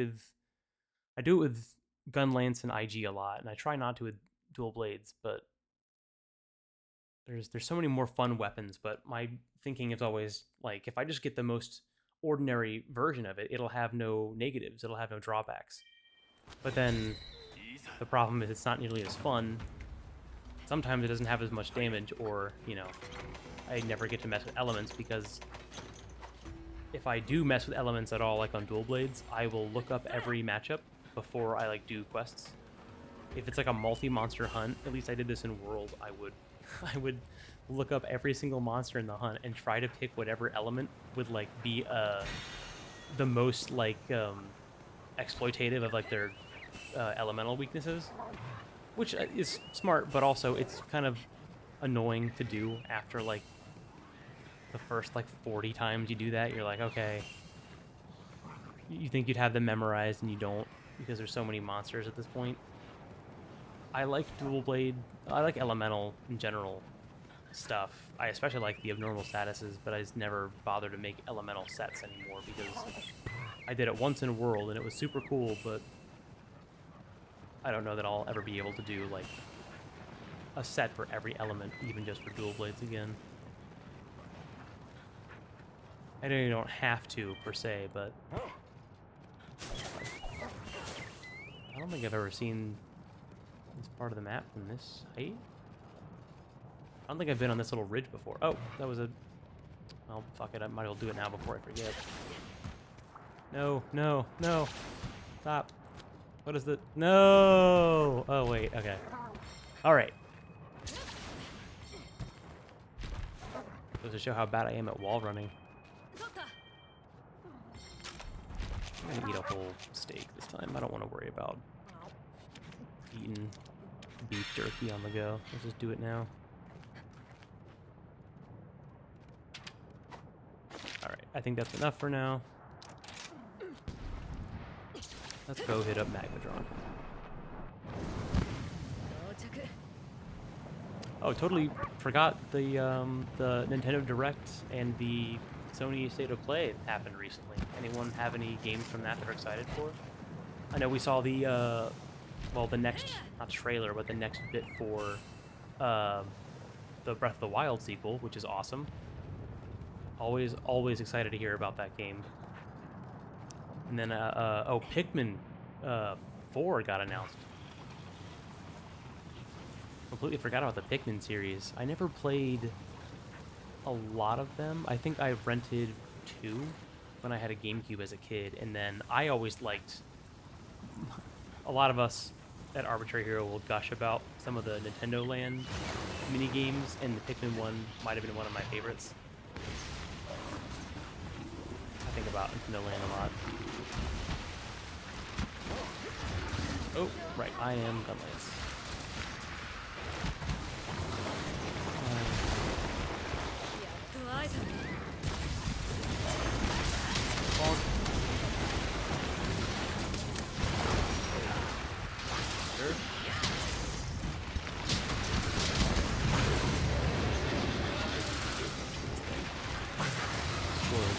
with gun lance and IG a lot, and I try not to with dual blades, but there's so many more fun weapons. But my thinking is always like, if I just get the most ordinary version of it, it'll have no negatives, it'll have no drawbacks. But then the problem is it's not nearly as fun. Sometimes it doesn't have as much damage, or, you know, I never get to mess with elements, because if I do mess with elements at all, like on dual blades, I will look up every matchup before I like do quests. If it's like a multi-monster hunt, at least I did this in World, I would look up every single monster in the hunt and try to pick whatever element would like be the most like exploitative of like their elemental weaknesses, which is smart, but also it's kind of annoying to do after like the first like 40 times you do that. You're like, okay, you think you'd have them memorized and you don't, because there's so many monsters at this point. I like dual blade, I like elemental in general stuff. I especially like the abnormal statuses, but I just never bother to make elemental sets anymore, because I did it once in World and it was super cool, but I don't know that I'll ever be able to do like a set for every element, even just for dual blades again. I know you don't have to, per se, but I don't think I've ever seen this part of the map from this height. I don't think I've been on this little ridge before. Oh, that was a... Oh, fuck it, I might as well do it now before I forget. No, no, no. Stop. What is the... No! Oh, wait, okay. Alright. Goes to show how bad I am at wall running. I'm gonna eat a whole steak this time. I don't want to worry about eating beef jerky on the go. Let's just do it now. Alright, I think that's enough for now. Let's go hit up Magmadron. Oh, totally forgot the Nintendo Direct and the Sony State of Play happened recently. Anyone have any games from that they're excited for? I know we saw the, well, the next, not trailer, but the next bit for the Breath of the Wild sequel, which is awesome. Always excited to hear about that game. And then, oh, Pikmin 4 got announced. Completely forgot about the Pikmin series. I never played a lot of them. I think I rented 2 when I had a GameCube as a kid, and then I always liked... A lot of us at Arbitrary Hero will gush about some of the Nintendo Land mini games, and the Pikmin one might have been one of my favorites. I think about Nintendo Land a lot. Oh, right, I am Gunlance.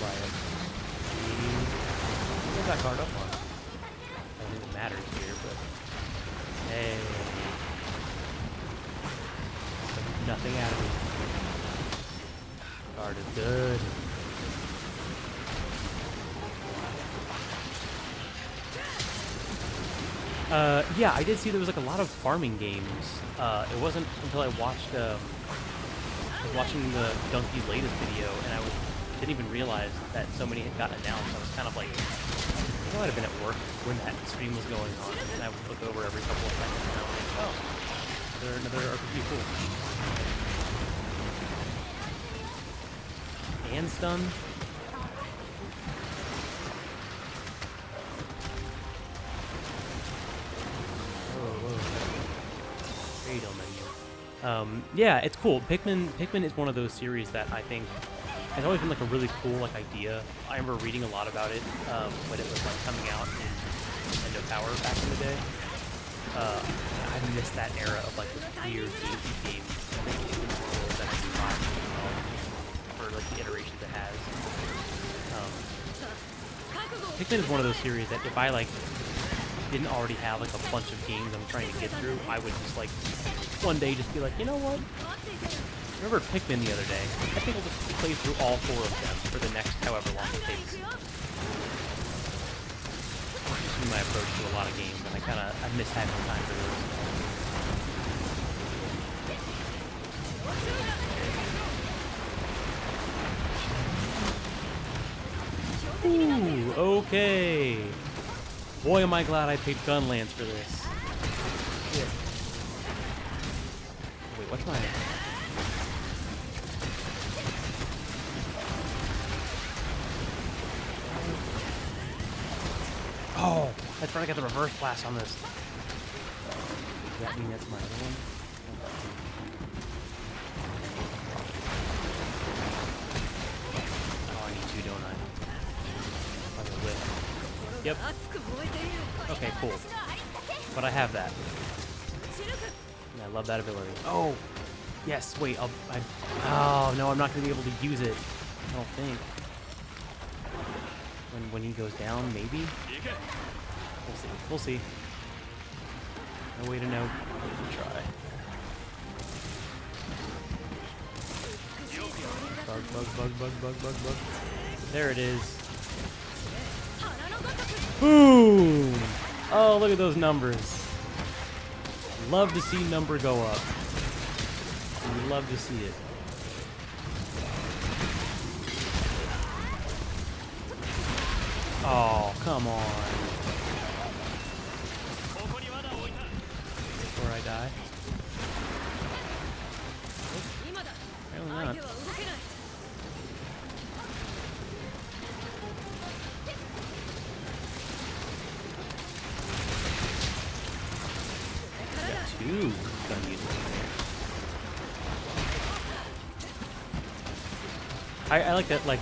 by it. Put that card up on. I don't think it matters here, but hey, nothing out of it. Card is good. Yeah, I did see there was like a lot of farming games. It wasn't until I watched, I was watching the Donkey's latest video, and didn't even realize that so many had gotten announced. I was kind of like, I might have been at work when that stream was going on, and I would look over every couple of seconds, and I was like, oh, another RPG, cool. And stun. Yeah, it's cool. Pikmin is one of those series that I think has always been like a really cool like idea. I remember reading a lot about it when it was like coming out in Nintendo Power back in the day. I missed that era of like this weird game. I think it was for like the iterations it has. Pikmin is one of those series that if I like didn't already have like a bunch of games I'm trying to get through, I would just like one day just be like, you know what? I remember Pikmin the other day. I think I'll just play through all 4 of them for the next however long it takes. This is my approach to a lot of games, and I miss having time for those. Ooh, okay. Boy, am I glad I picked Gunlance for this. Shit. Wait, what's my... Oh, that's right, I got the reverse blast on this. Does that mean that's my other one? Oh, I need 2, don't I? I'm gonna whip. Yep. Okay, cool. But I have that. And I love that ability. Oh! Yes, wait, oh, no, I'm not going to be able to use it. I don't think. When he goes down, maybe? We'll see. We'll see. No way to know. Try. Bug. There it is. Boom! Oh, look at those numbers. Love to see number go up. Love to see it. Oh, come on. Before I die. Apparently not. Ooh, gun users. I like that, like,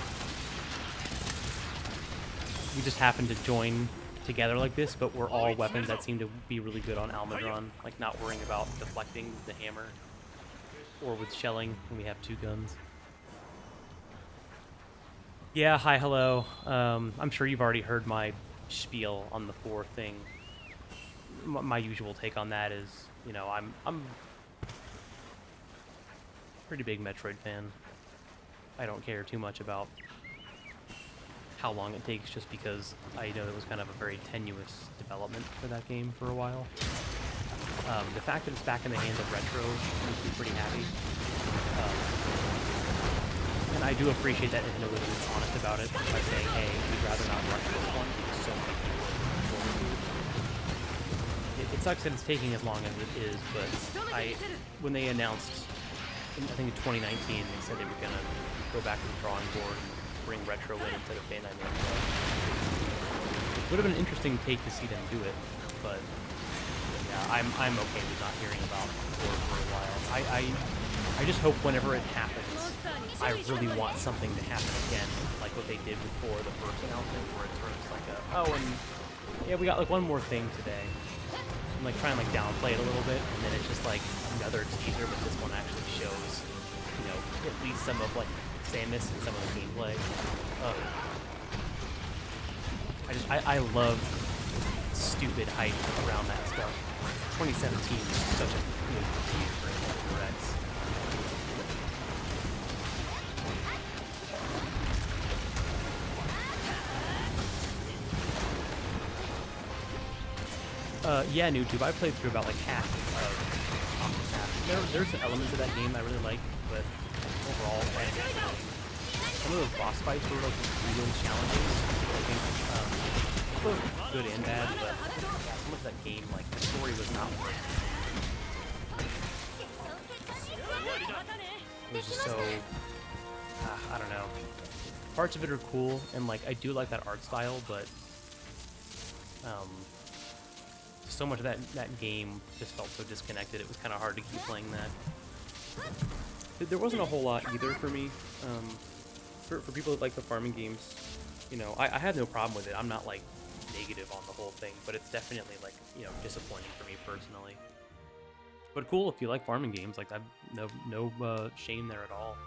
we just happen to join together like this, but we're all weapons that seem to be really good on Magmadron, like not worrying about deflecting the hammer or with shelling when we have 2 guns. Yeah, hi, hello. I'm sure you've already heard my spiel on the 4 thing. My usual take on that is, you know, I'm a pretty big Metroid fan. I don't care too much about how long it takes, just because I know it was kind of a very tenuous development for that game for a while. The fact that it's back in the hands of Retro makes me pretty happy. And I do appreciate that Nintendo was just honest about it by saying, hey, we'd rather not rush this one because so many people are looking forward to it. It sucks that it's taking as long as it is, but when they announced, I think in 2019, they said they were going to go back to the drawing board and bring Retro in instead of Bandai Namco. It would have been an interesting take to see them do it, but yeah, I'm okay with not hearing about it for a while. I just hope whenever it happens, I really want something to happen again, like what they did before the first announcement, where it's sort of just like and yeah, we got like one more thing today. I'm like trying to like downplay it a little bit, and then it's just like another teaser, but this one actually shows, you know, at least some of like Samus and some of the gameplay. I love stupid hype around that stuff. 2017 was such a good year for Rex. Yeah, YouTube. I played through about like half of Octopath. There's elements of that game I really like, but overall, some of those boss fights were like really challenging. I think both good and bad, but some of that game, like the story was not worth it. It was just so I don't know. Parts of it are cool, and like I do like that art style, but so much of that game just felt so disconnected. It was kind of hard to keep playing that. There wasn't a whole lot either for me. For people that like the farming games, you know, I had no problem with it. I'm not like negative on the whole thing, but it's definitely like, you know, disappointing for me personally. But cool if you like farming games. Like I've no shame there at all.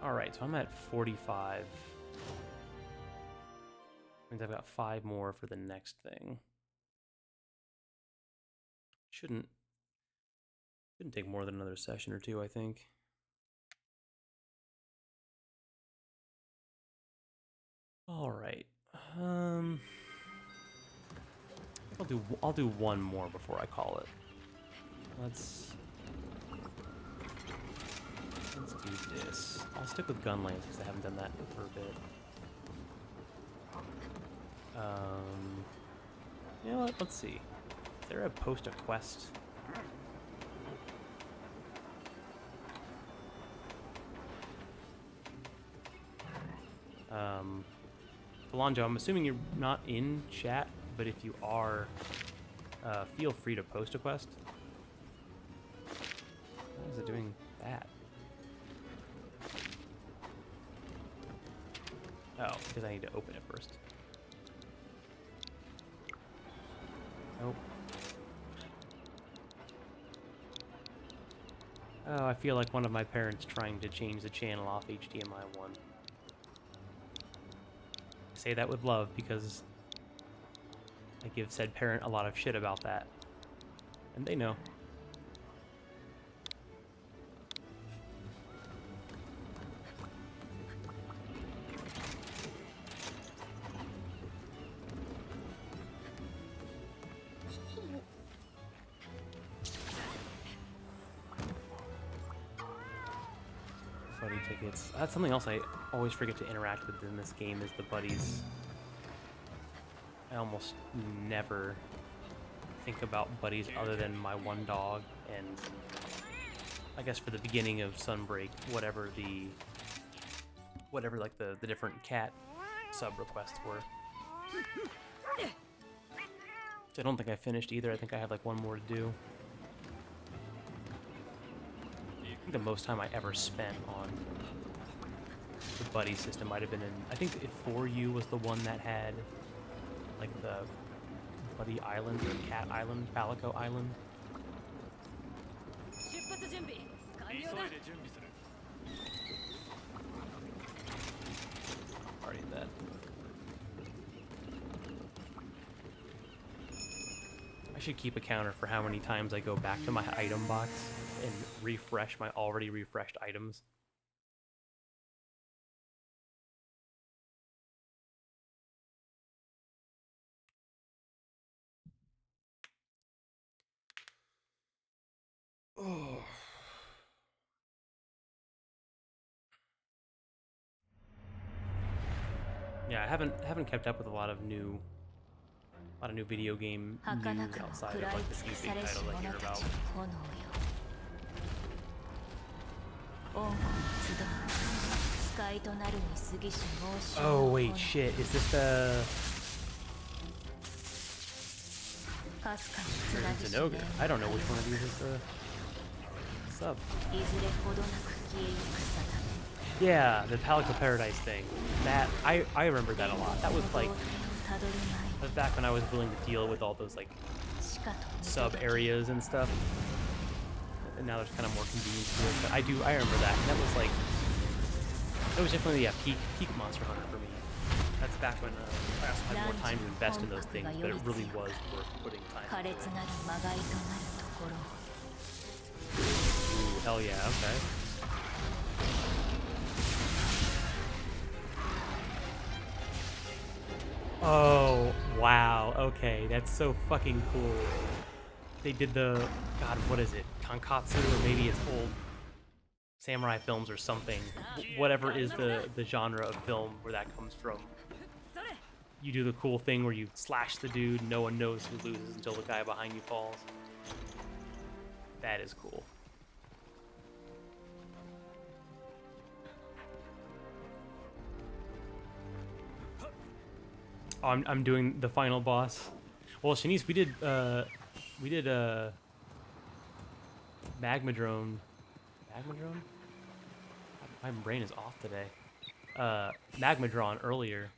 All right, so I'm at 45. Means I've got 5 more for the next thing. Shouldn't take more than another session or two, I think. All right. I'll do one more before I call it. Let's do this. I'll stick with Gunlands because I haven't done that for a bit. You know what? Let's see. Is there a post a quest? Delonjo, I'm assuming you're not in chat, but if you are, feel free to post a quest. Why is it doing that? Oh, because I need to open it first. Nope. Oh, I feel like one of my parents trying to change the channel off HDMI 1. I say that with love because I give said parent a lot of shit about that. And they know. Tickets. That's something else I always forget to interact with in this game is the buddies. I almost never think about buddies other than my one dog, and I guess for the beginning of Sunbreak, whatever like the different cat sub requests were. I don't think I finished either. I think I have like one more to do. I think the most time I ever spent on the buddy system might have been in, I think if 4U was the one that had like the buddy island or cat island, Palico island. Already in that. I should keep a counter for how many times I go back to my item box and refresh my already refreshed items. Oh. Yeah, I haven't kept up with a lot of new video game news outside of like the few big titles I hear about. Oh wait, shit! Is this the Zenoga? I don't know which one of these is the sub. Yeah, the Palico Paradise thing. That I remember that a lot. That was like, that was back when I was willing to deal with all those like sub areas and stuff. And now there's kind of more convenience to it. But I remember that. And that was like, it was definitely a peak Monster Hunter for me. That's back when I also had more time to invest in those things, but it really was worth putting time into it. Ooh, hell yeah, okay. Oh, wow, okay, that's so fucking cool. They did the, God, what is it, Tonkatsu, or maybe it's old samurai films or something. Whatever is the genre of film where that comes from. You do the cool thing where you slash the dude, no one knows who loses until the guy behind you falls. That is cool. Oh, I'm doing the final boss. Well, Shanice, we did Magmadron. Magmadron? My brain is off today. Magmadron earlier.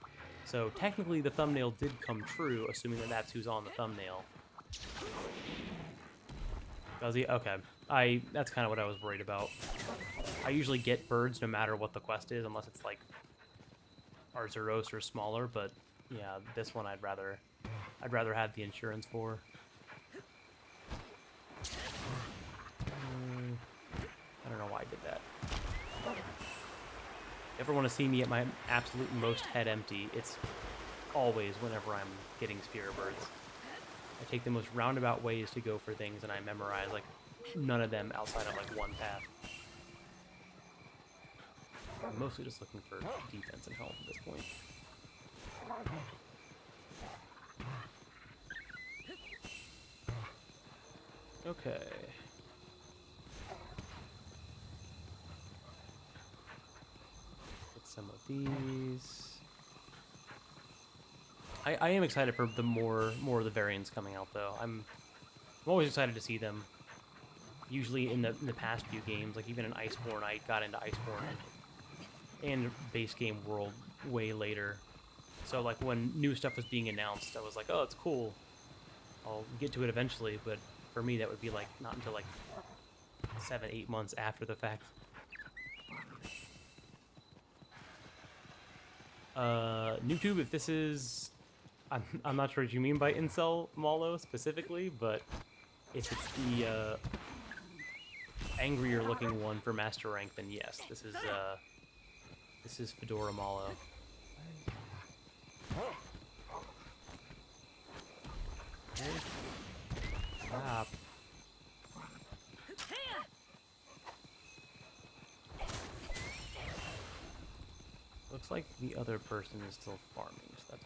So technically the thumbnail did come true, assuming that that's who's on the thumbnail. Was he? Okay. That's kind of what I was worried about. I usually get birds no matter what the quest is, unless it's like Arzuros or smaller, but yeah, this one I'd rather have the insurance for. I don't know why I did that. Ever want to see me at my absolute most head empty, it's always whenever I'm getting Spear Birds. I take the most roundabout ways to go for things, and I memorize like none of them outside of like one path. I'm mostly just looking for defense and health at this point. Okay. Get some of these. I am excited for the more of the variants coming out, though. I'm always excited to see them. Usually in the past few games, like even in Iceborne, I got into Iceborne and base game world way later. So like when new stuff was being announced, I was like, oh, it's cool. I'll get to it eventually, but for me that would be like not until like 7-8 months after the fact. YouTube, if this is, I'm not sure what you mean by incel Malo specifically, but if it's the angrier looking one for master rank, then yes, this is Fedora Malo. Ah. Looks like the other person is still farming, so that's...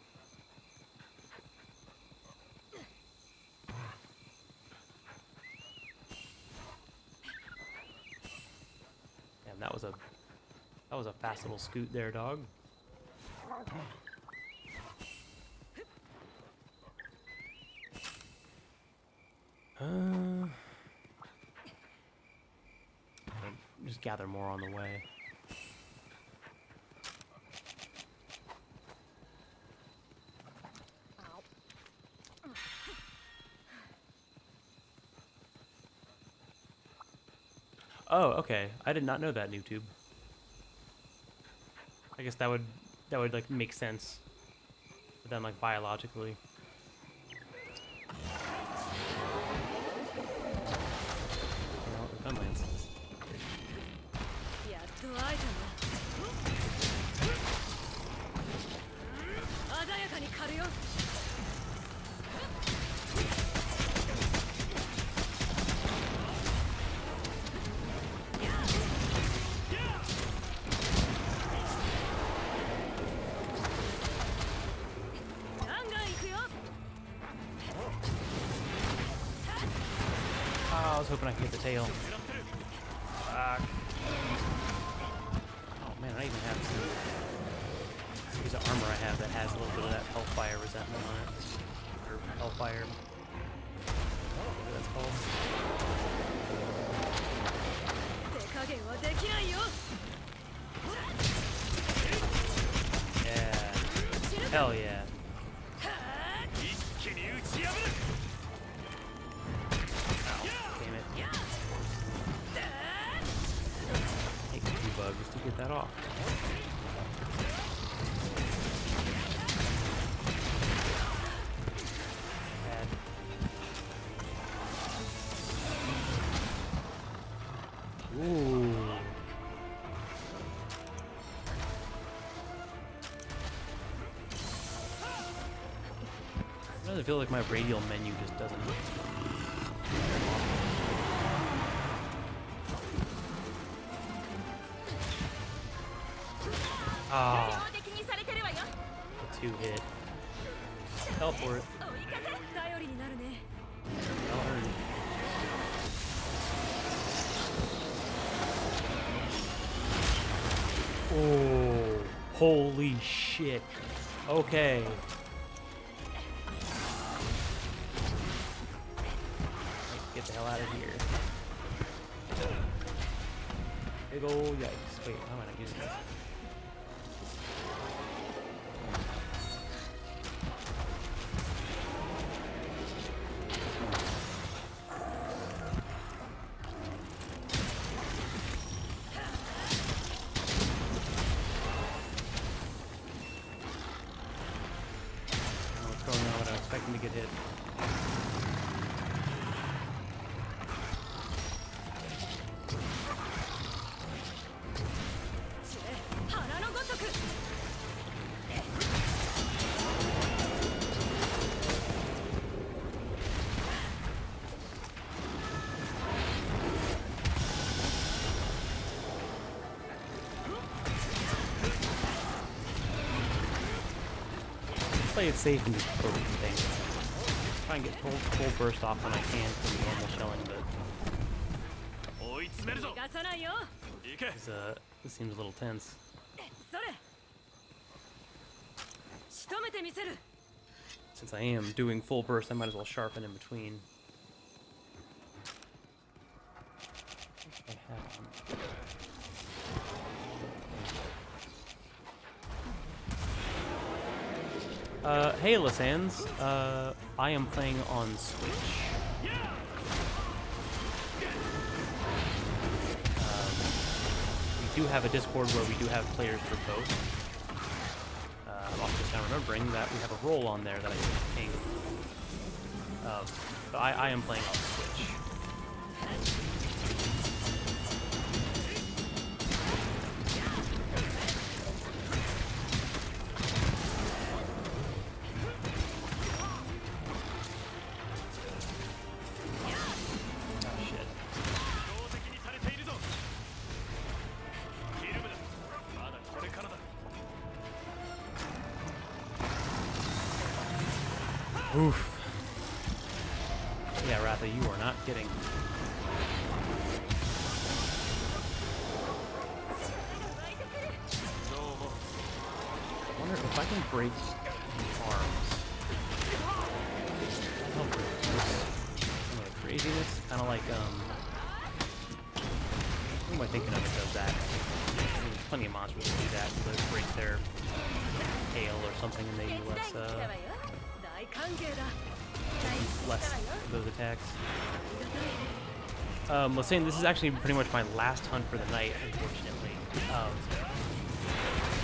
Damn, that was a fast little scoot there, dog. Just gather more on the way. Oh, okay. I did not know that, YouTube. I guess that would like make sense, but then like biologically. I was hoping I could get the tail. Fuck. Oh man, I even have some piece of armor I have that has a little bit of that Hellfire resentment on it. Or Hellfire. Whatever that's called. Yeah. Hell yeah. that off. Bad. Ooh. I feel like my radial menu just doesn't. Ah. The 2-hit. Teleport. Oh, holy shit. Okay. Get the hell out of here. Big ol' yikes. Wait, how am I not using this? What's going on? I'm expecting to get hit. Play it safe and just poke things. Try and get full burst off when I can from the normal shelling, but this seems a little tense. Since I am doing full burst, I might as well sharpen in between. I have one. Hey, Lysans. I am playing on Switch. We do have a Discord where we do have players for both. I'm also just now remembering that we have a role on there that I can ping. But I am playing on Switch. Oof. Yeah, Ratha, you are not kidding. I wonder if I can break the arms. Oh, some of the craziness, kind of like who am I thinking of that does that? There's plenty of monsters that do that, so they break their tail or something and they less of those attacks. Was saying this is actually pretty much my last hunt for the night, unfortunately.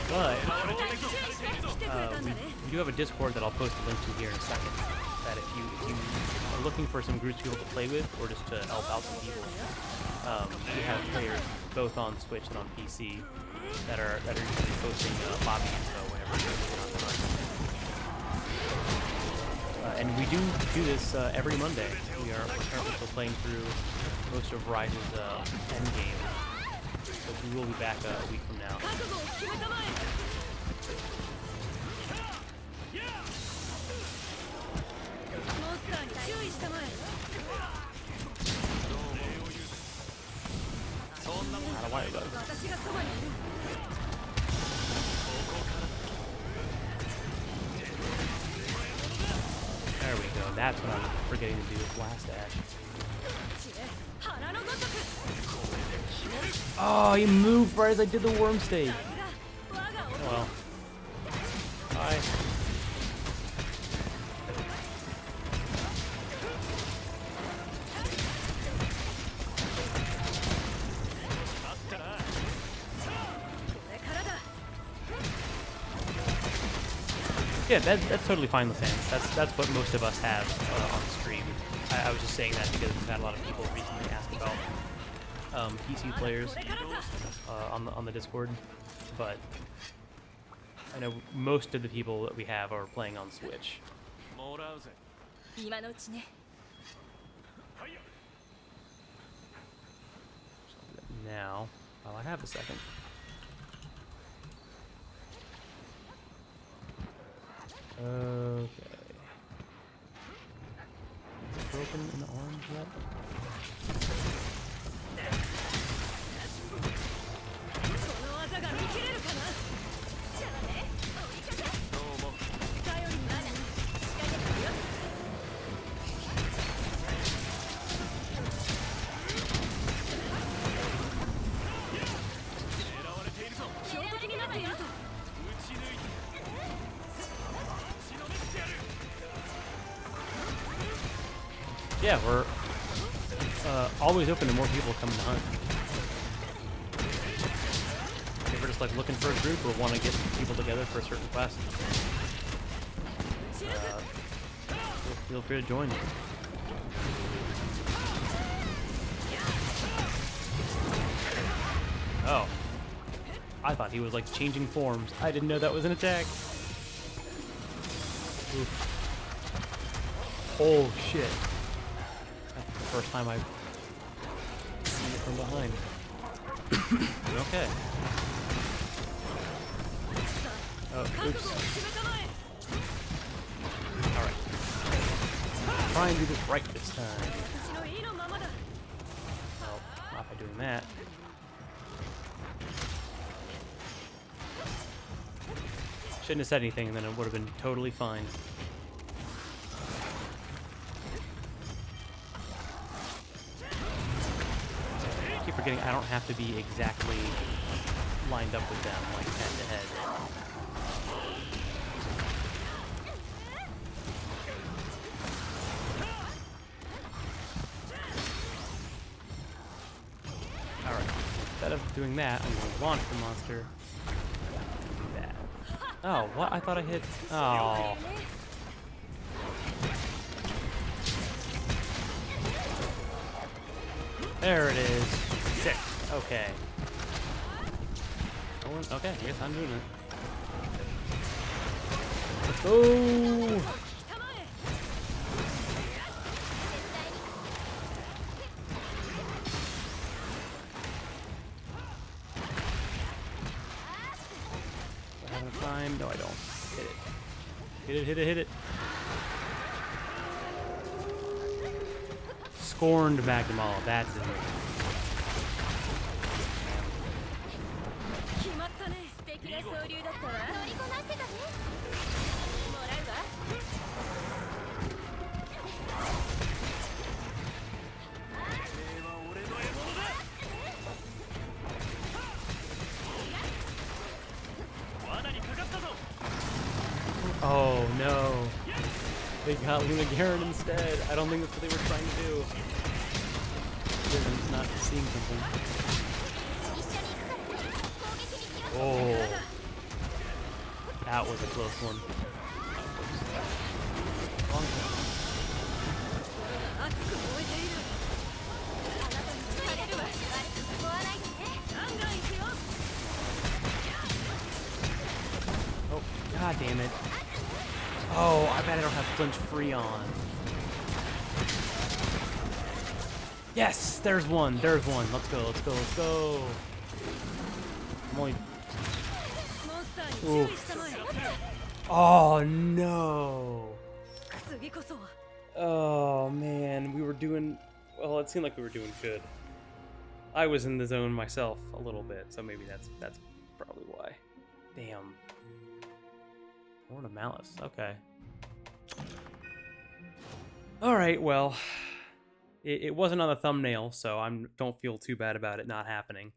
But we do have a Discord that I'll post a link to here in a second. That if you are looking for some groups to be able to play with, or just to help out some people, we have players both on Switch and on PC that are usually posting lobby info whenever we're on the hunt. And we do this every Monday. We're currently still playing through most of Rise's endgame. So we will be back a week from now. Not a while ago. There we go. That's what I'm forgetting to do with Blast Ash. Oh, he moved right as I did the worm stage. Oh well. Bye. Yeah, that's totally fine with fans. That's what most of us have on stream. I was just saying that because we've had a lot of people recently ask about PC players on the Discord, but I know most of the people that we have are playing on Switch. Now, while I have a second. Okay. Is it broken in the arms yet? Yeah, we're always open to more people coming to hunt. If we're just like looking for a group or want to get people together for a certain quest, feel free to join. Oh, I thought he was like changing forms. I didn't know that was an attack. Oof. Oh shit. First time I've seen it from behind. Okay. Oh, oops. Alright. Try and do this right this time. Well, not by doing that. Shouldn't have said anything and then it would have been totally fine. Forgetting I don't have to be exactly lined up with them, like head to head. Alright, instead of doing that, I'm going to launch the monster. Do that. Oh, what? I thought I hit... Oh. There it is. 6. Okay. Oh, okay, I guess I'm doing it. Let's go! Do I have enough time? No, I don't. Hit it. Hit it, hit it, hit it. Scorned Magmadron. That's it. Oh no. They got Luna Garen instead. I don't think that's what they were trying to do. They're not seeing something. Oh. That was a close one. Oh, god damn it. Oh, I bet I don't have flinch free on. Yes, there's one. There's one. Let's go. Let's go. Let's go. I'm only... Oof. Oh no. Oh man, we were doing... Well, it seemed like we were doing good. I was in the zone myself a little bit, so maybe that's probably why. Damn. Horn of Malice. Okay. Alright, well... It wasn't on the thumbnail, so I don't feel too bad about it not happening.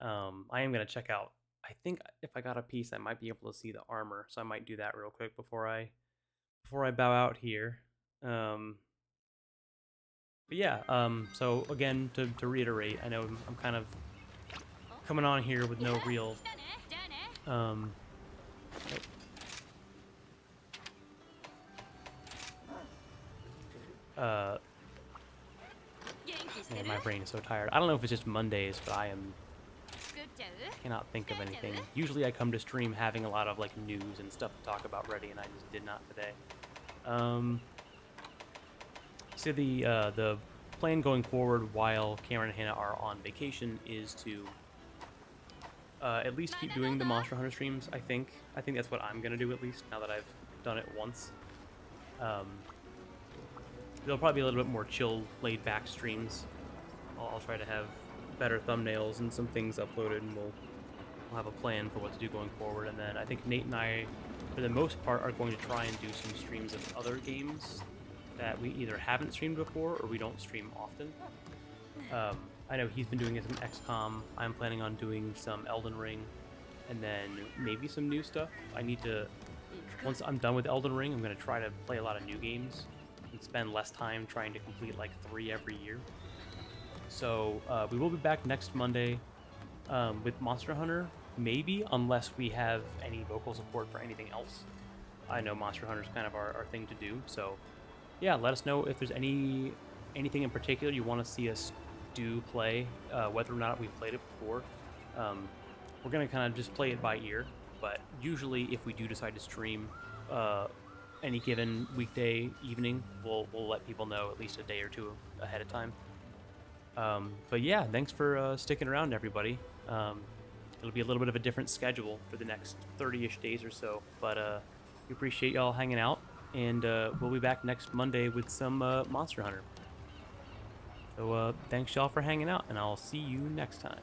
I am going to check out. I think if I got a piece, I might be able to see the armor, so I might do that real quick before I bow out here. But yeah, so again, to reiterate, I know I'm kind of coming on here with no real Man, my brain is so tired. I don't know if it's just Mondays, but cannot think of anything. Usually I come to stream having a lot of like news and stuff to talk about ready, and I just did not today. So the plan going forward while Cameron and Hannah are on vacation is to at least keep doing the Monster Hunter streams. I think that's what I'm gonna do, at least now that I've done it once. There'll probably be a little bit more chill, laid back streams. I'll try to have better thumbnails and some things uploaded, and we'll have a plan for what to do going forward. And then I think Nate and I, for the most part, are going to try and do some streams of other games that we either haven't streamed before or we don't stream often. I know he's been doing some XCOM. I'm planning on doing some Elden Ring, and then maybe some new stuff. I need to, once I'm done with Elden Ring, I'm going to try to play a lot of new games and spend less time trying to complete like 3 every year. So we will be back next Monday with Monster Hunter, maybe, unless we have any vocal support for anything else. I know Monster Hunter is kind of our thing to do, so yeah, let us know if there's anything in particular you want to see us play, whether or not we've played it before. We're going to kind of just play it by ear, but usually if we do decide to stream any given weekday evening, we'll let people know at least a day or two ahead of time. But yeah, thanks for sticking around, everybody. It'll be a little bit of a different schedule for the next 30-ish days or so, but we appreciate y'all hanging out, and we'll be back next Monday with some Monster Hunter. So thanks y'all for hanging out, and I'll see you next time.